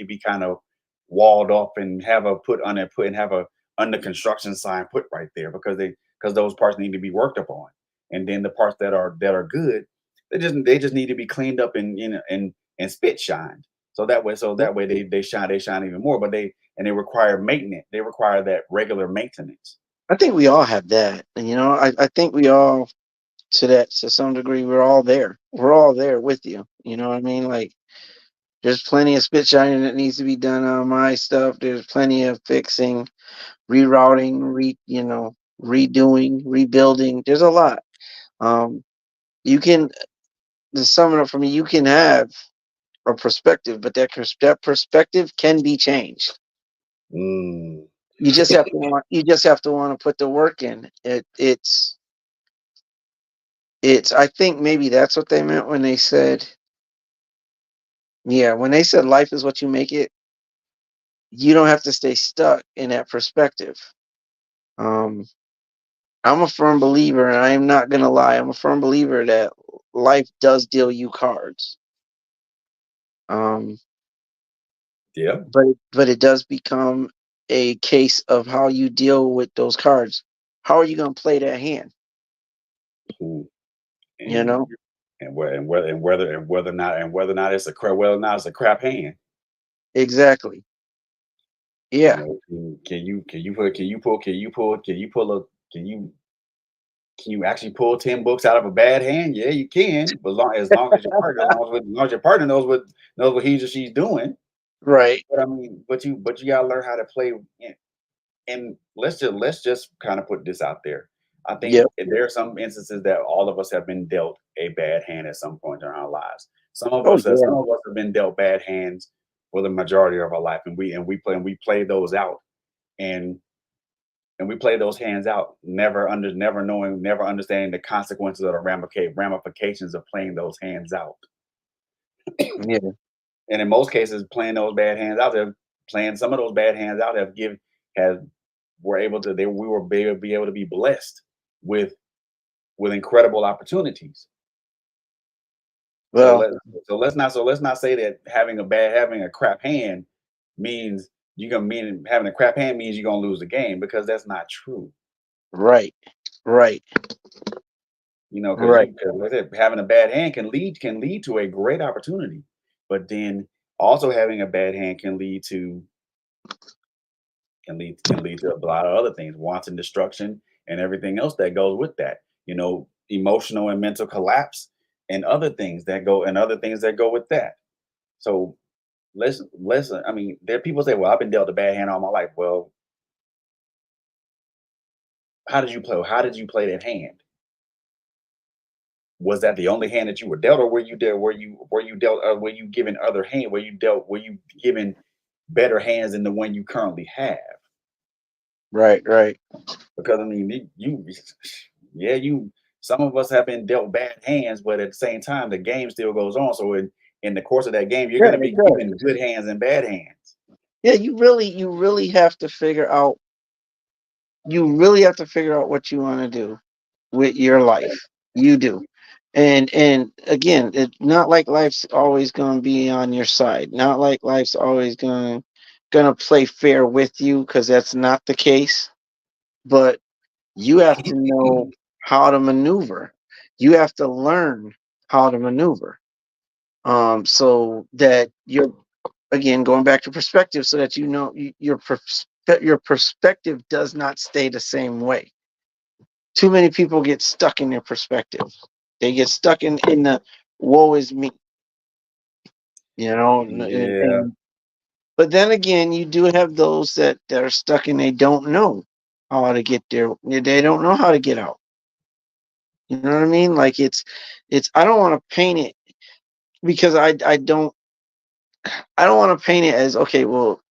be kind of walled off and have a put and have a under construction sign put right there because those parts need to be worked upon. And then the parts that are good, they just need to be cleaned up and spit shined. So that way they shine even more. But they require maintenance. They require that regular maintenance. I think we all have that. And, I think we all, to some degree, we're all there. We're all there with you. You know what I mean? Like, there's plenty of spit shining that needs to be done on my stuff. There's plenty of fixing, rerouting, redoing, rebuilding. There's a lot. Um, you can, to sum it up for me, you can have a perspective, but that perspective can be changed. Mm. You just have to want to put the work in. It's I think maybe that's what they meant when they said, yeah, when they said life is what you make it. You don't have to stay stuck in that perspective. Um, I'm a firm believer, and I am not gonna lie. I'm a firm believer that life does deal you cards. Um, Yeah. but it does become a case of how you deal with those cards. How are you gonna play that hand? Mm. You And know whether or not it's a crap hand. exactly. Yeah. Can you actually pull 10 books out of a bad hand? Yeah, you can, but as long as your partner knows what he or she's doing. Right. But I mean, but you gotta learn how to play. And let's just kind of put this out there. I think Yep. there are some instances that all of us have been dealt a bad hand at some point in our lives. Oh Some yeah. of us have been dealt bad hands for the majority of our life, and we play those out, and we play those hands out, never understanding the consequences or the ramifications of playing those hands out. Yeah. And in most cases, playing those bad hands out, playing some of those bad hands out have were able to they we were be able to be blessed with incredible opportunities. So Well, let's not say that having a crap hand means you gonna mean having a crap hand means you're gonna lose the game, because that's not true. Right. Right. You know, because Right. you, 'cause like I said, having a bad hand can lead to a great opportunity, but then also having a bad hand can lead to a lot of other things, wanton destruction, and everything else that goes with that. You know, emotional and mental collapse, and other things that go with that. So listen. I mean, there are people say, "Well, I've been dealt a bad hand all my life." Well, how did you play? How did you play that hand? Was that the only hand that you were dealt, or were you given other hand? Were you given better hands than the one you currently have? Right. Right. Because I mean, yeah, some of us have been dealt bad hands, but at the same time, the game still goes on. So in the course of that game, you're Yeah, going to it be does. given good hands and bad hands. Yeah, you really have to figure out what you want to do with your life. You do. And again, it's not like life's always going to be on your side. Not like life's always going to play fair with you, cuz that's not the case. But you have to know how to maneuver. You have to learn how to maneuver. So that you're, again, going back to perspective, so that your perspective does not stay the same way. Too many people get stuck in their perspective. They get stuck in the woe is me, Yeah, and but then again, you do have those that are stuck and they don't know how to get there. They don't know how to get out. You know what I mean? Like it's I don't want to paint it, because I don't want to paint it as, okay, well,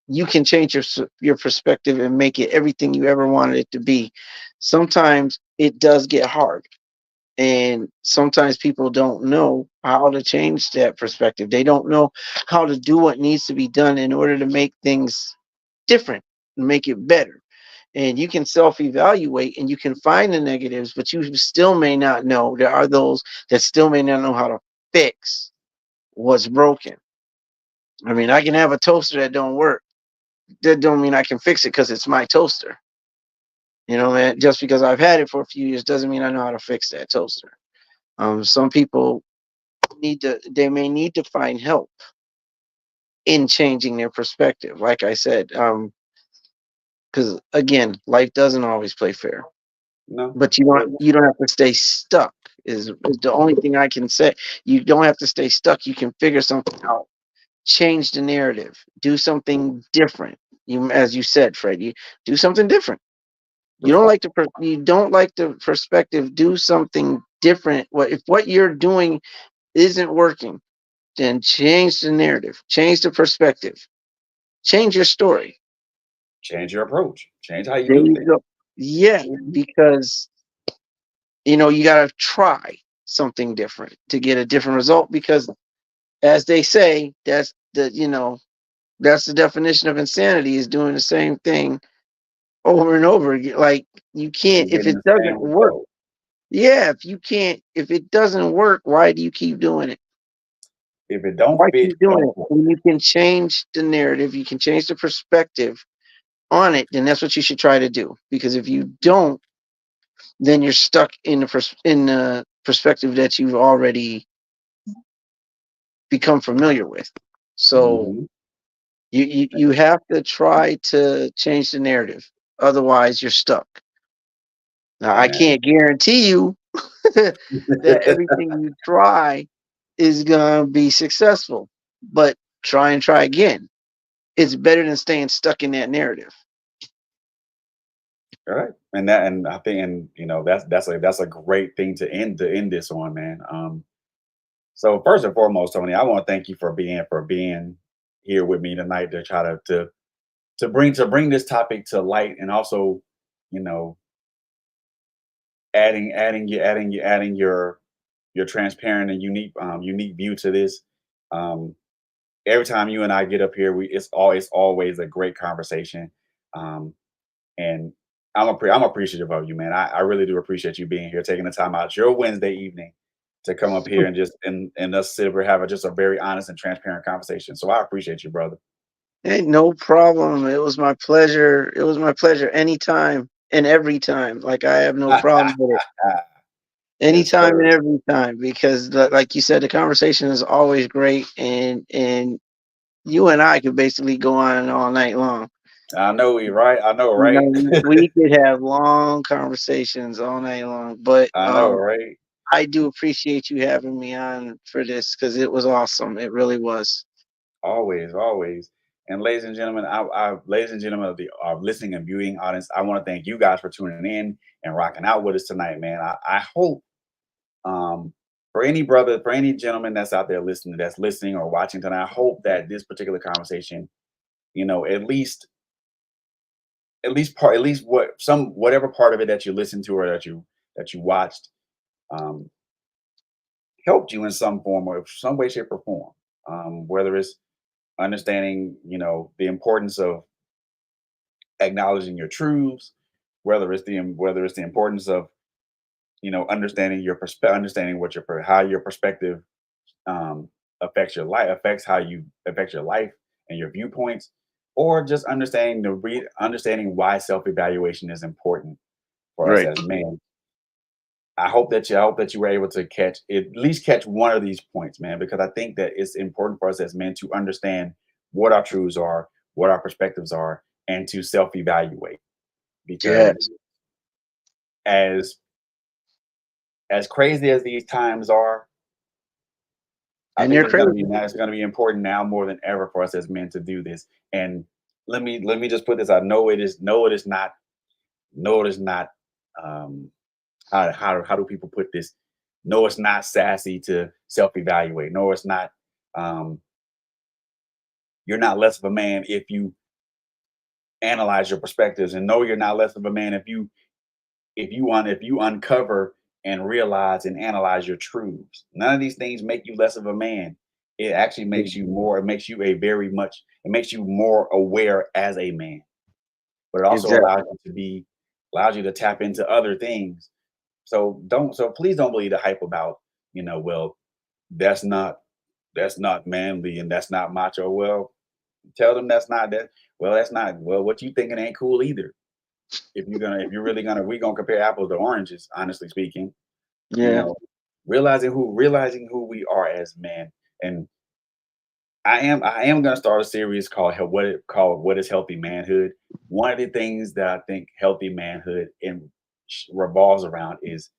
you can change your perspective and make it everything you ever wanted it to be. Sometimes it does get hard, and sometimes people don't know how to change that perspective. They don't know how to do what needs to be done in order to make things different and make it better. And you can self-evaluate and you can find the negatives, but you still may not know. There are those that still may not know how to fix what's broken. I mean, I can have a toaster that don't work. That don't mean I can fix it because it's my toaster. Man, just because I've had it for a few years doesn't mean I know how to fix that toaster. Some people they may need to find help in changing their perspective. Like I said, because again, life doesn't always play fair, no, but you don't have to stay stuck. Is the only thing I can say. You don't have to stay stuck. You can figure something out. Change the narrative. Do something different. As you said, Fred, you do something different. You don't like the perspective. Do something different. If what you're doing isn't working, then change the narrative, change the perspective, change your story. change your approach, change how you There do you things. go. Yeah, because you got to try something different to get a different result. Because, as they say, that's the definition of insanity, is doing the same thing over and over again. Like, you can't, And if getting it the doesn't same work. result. Yeah, if it doesn't work, why do you keep doing it? If it don't Why fit, keep doing don't it? quit. When you can change the narrative, you can change the perspective on it, then that's what you should try to do. Because if you don't, then you're stuck in the perspective that you've already become familiar with. So Hmm. you have to try to change the narrative. Otherwise, you're stuck. Now, I Man. can't guarantee you that everything you try is gonna be successful, but try and try again. It's better than staying stuck in that narrative. All right, and I think, and that's a great thing to end this on, man. So first and foremost, Tony, I want to thank you for being here with me tonight to try to bring this topic to light, and also, you know, adding your transparent and unique view to this. Um, every time you and I get up here, it's always a great conversation. Um, and I'm appreciative of you, man. I really do appreciate you being here, taking the time out your Wednesday evening to come up here and us sit over have just a very honest and transparent conversation. So I appreciate you, brother. Hey, no problem. It was my pleasure. It was my pleasure anytime and every time. Like I have no problem with it. Yes, Anytime and sir. every time because like you said, the conversation is always great and you and I could basically go on all night long. I know you right. I know, You right? know, we could have long conversations all night long. But I know, right? I do appreciate you having me on for this because it was awesome. It really was. Always, always. And ladies and gentlemen, ladies and gentlemen of the listening and viewing audience, I want to thank you guys for tuning in and rocking out with us tonight, man. I hope um, for any brother, for any gentleman that's out there listening, that's listening or watching tonight, I hope that this particular conversation, you know, at least whatever part of it that you listened to or that you watched, um, helped you in some form or some way, shape, or form. Whether it's understanding, you know, the importance of acknowledging your truths, whether it's the importance of, you know, understanding understanding how your perspective um, affects how you affect your life and your viewpoints, or just understanding why self evaluation is important for us Right. as men. I hope that you were able to at least catch one of these points, man, because I think that it's important for us as men to understand what our truths are, what our perspectives are, and to self evaluate. Because Yes. as crazy as these times are, I And think you're crazy. it's gonna be important now more than ever for us as men to do this. And let me just put this out. No, it is not. Um, how do people put this? No, it's not sassy to self evaluate. No, it's not. Um, you're not less of a man if you analyze your perspectives, and no, you're not less of a man if you uncover and realize and analyze your truths. None of these things make you less of a man. It actually makes you more. It makes you a very much. It makes you more aware as a man. But it also Exactly. allows you to tap into other things. So please don't believe the hype about, you know, well, that's not that's not manly and that's not macho. Well, tell them that's not that. Well, that's not. Well, what you thinking ain't cool either. If you're really gonna, we gonna compare apples to oranges. Honestly speaking, you Yeah. know, realizing who we are as men. And I am gonna start a series called What is Healthy Manhood. One of the things that I think healthy manhood revolves around is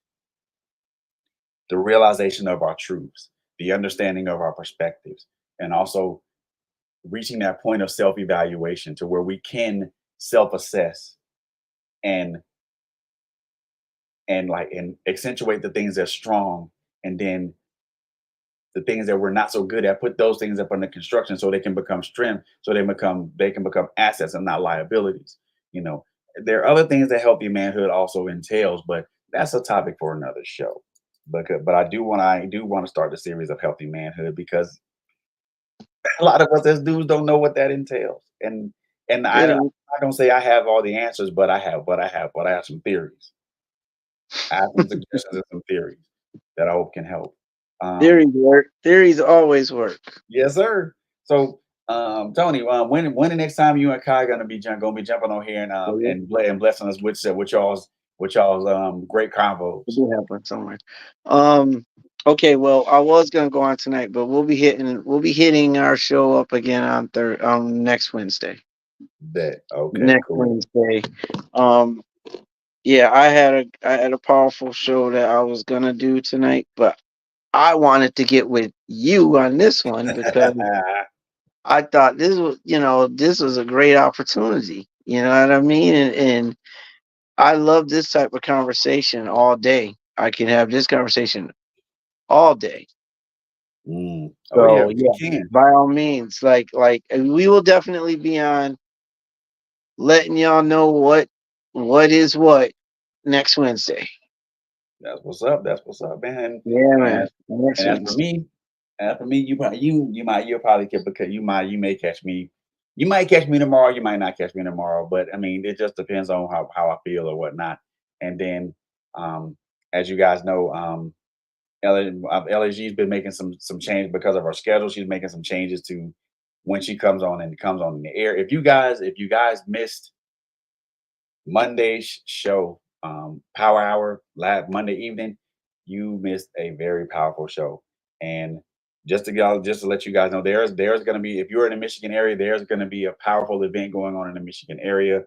the realization of our truths, the understanding of our perspectives, and also reaching that point of self-evaluation to where we can self-assess and and accentuate the things that's strong, and then the things that we're not so good at, put those things up under construction so they can become strength, so they can become assets and not liabilities. You know, there are other things that healthy manhood also entails, but that's a topic for another show. But I do want to start the series of healthy manhood because a lot of us as dudes don't know what that entails. And It I'm is. not gonna say I have all the answers, but I have some theories. I have some suggestions and some theories that I hope can help. Theories work. Theories always work. Yes, sir. So, Tony, when the next time you and Kai gonna be jumping on here and blessing us with y'all's great It convos? do happen somewhere. Um, okay, well, I was gonna go on tonight, but we'll be hitting our show up again on next Wednesday. Bet. Okay. Next Cool. Wednesday. Um, yeah, I had a powerful show that I was gonna do tonight, but I wanted to get with you on this one because I thought this was a great opportunity. You know what I mean? And I love this type of conversation all day. I can have this conversation all day. Oh yeah, So we yeah, can. by all means, and we will definitely be on letting y'all know what is what next Wednesday. That's what's up. That's what's up, man. Yeah, And man. Next and as for Wednesday. me, you'll probably get because you may catch me. You might catch me tomorrow. You might not catch me tomorrow. But I mean, it just depends on how I feel or whatnot. And then, as you guys know, LSG's been making some change because of our schedule. She's making some changes to when she comes on and comes on in the air. If you guys missed Monday's show, Power Hour, last Monday evening, you missed a very powerful show. And just to let you guys know, there's going to be, if you're in the Michigan area, there's going to be a powerful event going on in the Michigan area.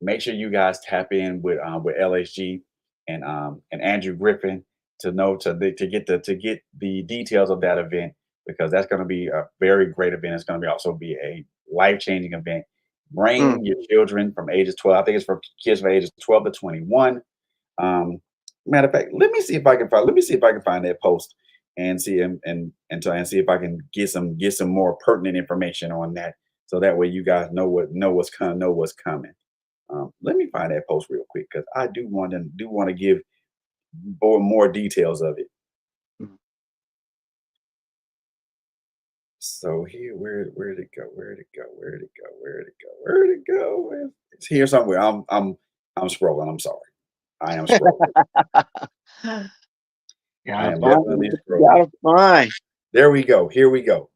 Make sure you guys tap in with LHG and Andrew Griffin to know to get the details of that event, because that's going to be a very great event. It's going to be also be a life-changing event. Bring your children from ages 12. I think it's for kids from ages 12 to 21. Matter of fact, let me see if I can find that post and see see if I can get some more pertinent information on that, so that way you guys know what's coming. Let me find that post real quick, because I do want to give more details of it. Mm. So here, where'd it go? Where'd it go? Where'd it go? Where'd it go? Where'd it go? It's here somewhere. I'm scrolling. I'm sorry. I am scrolling. I am definitely scrolling. Fine. There we go. Here we go.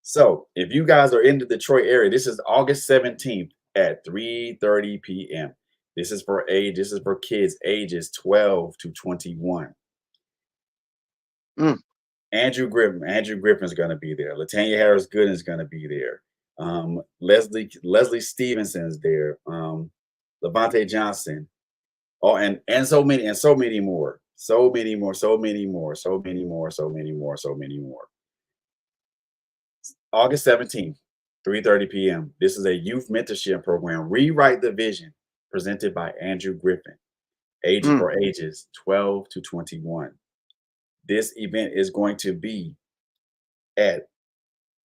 So if you guys are in the Detroit area, this is August 17th at 3:30 p.m. This is for kids ages 12 to 21. Andrew Griffin's going to be there. Latanya Harris Gooden is going to be there. Leslie Stevenson's there. Levante Johnson. Oh, and so many more. August 17th, 3:30 p.m. This is a youth mentorship program, Rewrite the Vision, presented by Andrew Griffin, for ages 12 to 21. This event is going to be at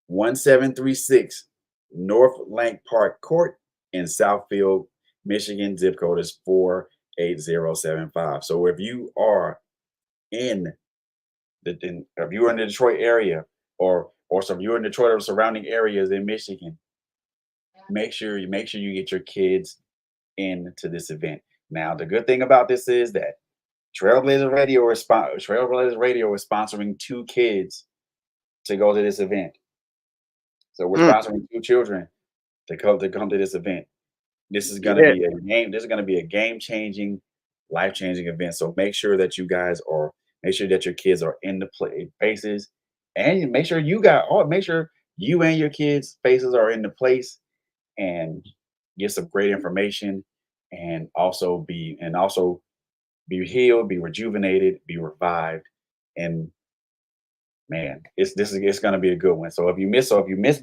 1736 North Lank Park Court in Southfield, Michigan. Zip code is 48075. So if you are in the Detroit area, or if you're in Detroit or surrounding areas in Michigan, make sure you get your kids into this event. Now, the good thing about this is that Trailblazer Radio is sponsoring 2 kids to go to this event. So we're sponsoring 2 children to come to this event. This is going to be a game-changing, life-changing event. So make sure that your kids are in the places, and make sure you and your kids' faces are in the place, and get some great information, and also be healed, be rejuvenated, be revived. And man, it's going to be a good one. So if you miss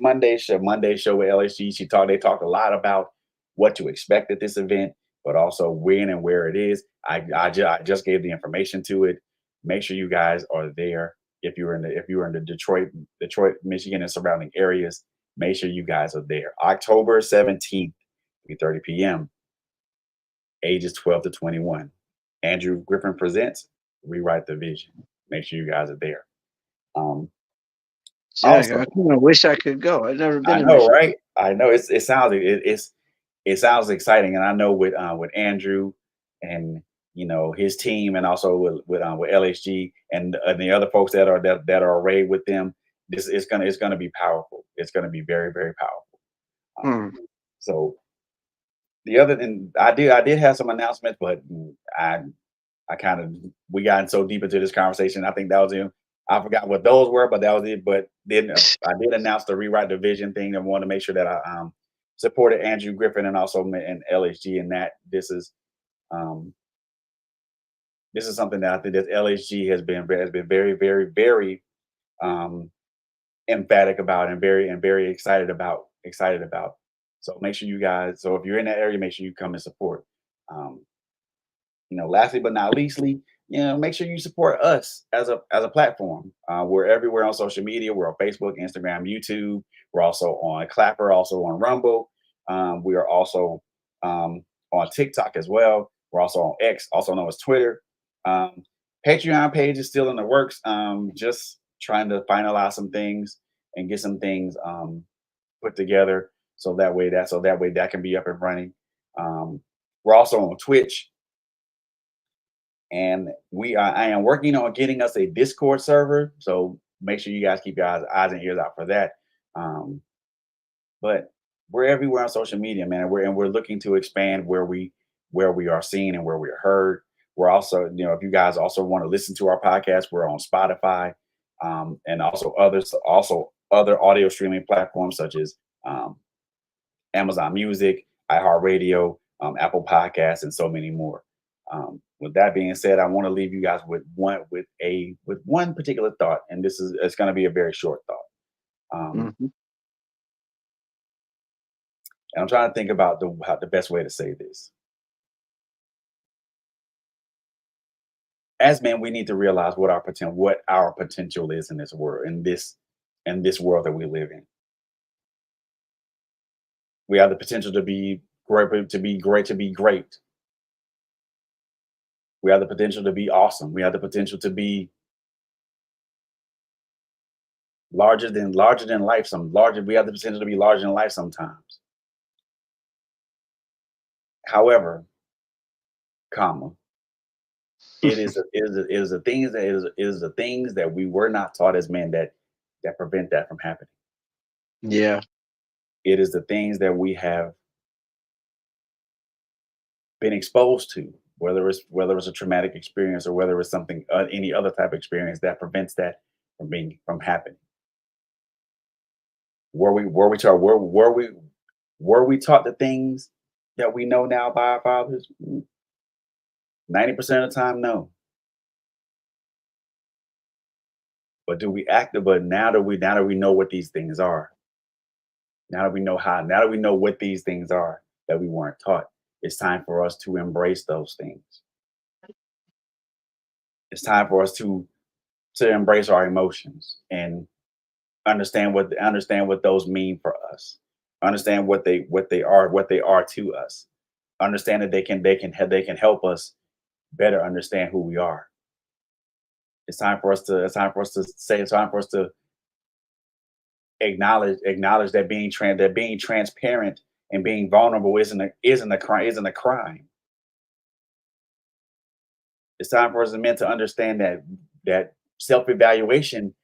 Monday's show with LHG, they talked a lot about what to expect at this event, but also when and where it is. I just gave the information to it. Make sure you guys are there. If you're in the Detroit, Michigan and surrounding areas, make sure you guys are there. October 17th, 3:30 p.m. Ages 12 to 21. Andrew Griffin presents Rewrite the Vision. Make sure you guys are there. Also, I kind of wish I could go. I've never been. I know, right? I know it sounds exciting, and I know with Andrew and his team, and also with LHG and the other folks that are arrayed with them, this is gonna be powerful. It's gonna be very, very powerful. So the other thing, I did have some announcements, but we got so deep into this conversation. I think that was it. I forgot what those were, but that was it. But then I did announce the Rewrite the Vision thing. I wanted to make sure that I supported Andrew Griffin and also and LHG in that. This is something that I think that LHG has been very, very, very emphatic about, and very excited about. So make sure you guys. So if you're in that area, make sure you come and support. Lastly but not leastly, make sure you support us as a platform. We're everywhere on social media. We're on Facebook, Instagram, YouTube. We're also on Clapper, also on Rumble. We are also on TikTok as well. We're also on X, also known as Twitter. Patreon page is still in the works. Just trying to finalize some things and get some things put together, so that way that can be up and running. We're also on Twitch. And I am working on getting us a Discord server. So make sure you guys keep your eyes and ears out for that. But we're everywhere on social media, man. We're looking to expand where we are seen and where we're heard. We're also, if you guys also want to listen to our podcast, we're on Spotify, and also other audio streaming platforms such as Amazon Music, iHeartRadio, Apple Podcasts, and so many more. With that being said, I want to leave you guys with one particular thought, and it's going to be a very short thought. And I'm trying to think about the best way to say this. As men, we need to realize what our potential is in this world, in this world that we live in. We have the potential to be great, to be great. We have the potential to be awesome. We have the potential to be larger than life. We have the potential to be larger than life sometimes. However, it is the things that we were not taught as men that prevent that from happening. Yeah. It is the things that we have been exposed to, whether it's a traumatic experience or whether it's something any other type of experience that prevents that from happening. Were we taught the things that we know now by our fathers? 90% of the time, no. But do we act? But now that we know what these things are, now that we know what these things are that we weren't taught, it's time for us to embrace those things. It's time for us to embrace our emotions and understand what those mean for us. Understand what they are to us. Understand that they can help us better understand who we are. It's time for us to acknowledge that being transparent and being vulnerable isn't a crime. It's time for us as men to understand that self-evaluation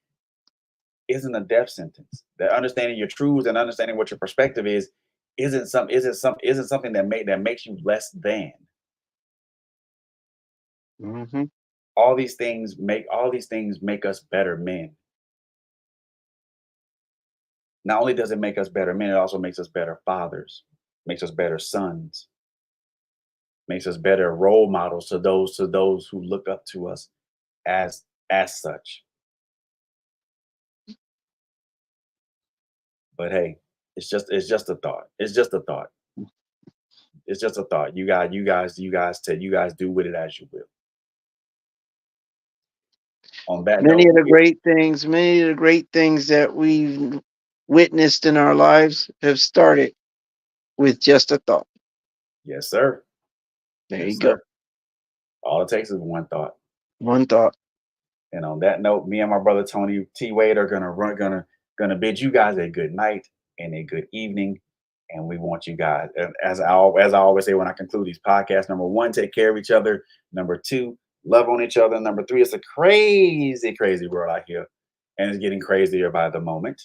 isn't a death sentence. That understanding your truths and understanding what your perspective isn't something that makes you less than. Mm-hmm. All these things make us better men. Not only does it make us better men, it also makes us better fathers, makes us better sons, makes us better role models to those who look up to us as such. But hey, it's just a thought. It's just a thought. It's just a thought. You guys do with it as you will. On that Many note, of the great things that we've witnessed in our lives have started with just a thought. Yes, sir. There you go. All it takes is one thought. One thought. And on that note, me and my brother Tony T. Wade are gonna bid you guys a good night and a good evening. And we want you guys, as I always say when I conclude these podcasts, number one, take care of each other. Number two, love on each other. Number three, it's a crazy, crazy world out here, and it's getting crazier by the moment.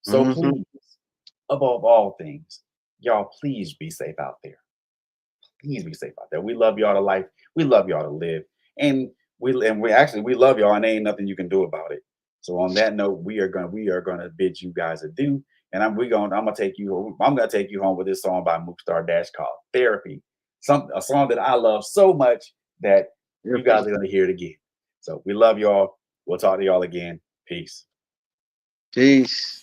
So please, above all things, y'all, please be safe out there. Please be safe out there. We love y'all to life. We love y'all to live, and we love y'all, and there ain't nothing you can do about it. So on that note, we are gonna bid you guys adieu, and I'm gonna take you home with this song by Mukhtar Dash called "Therapy," a song that I love so much that you guys are gonna hear it again. So we love y'all. We'll talk to y'all again. Peace. Peace.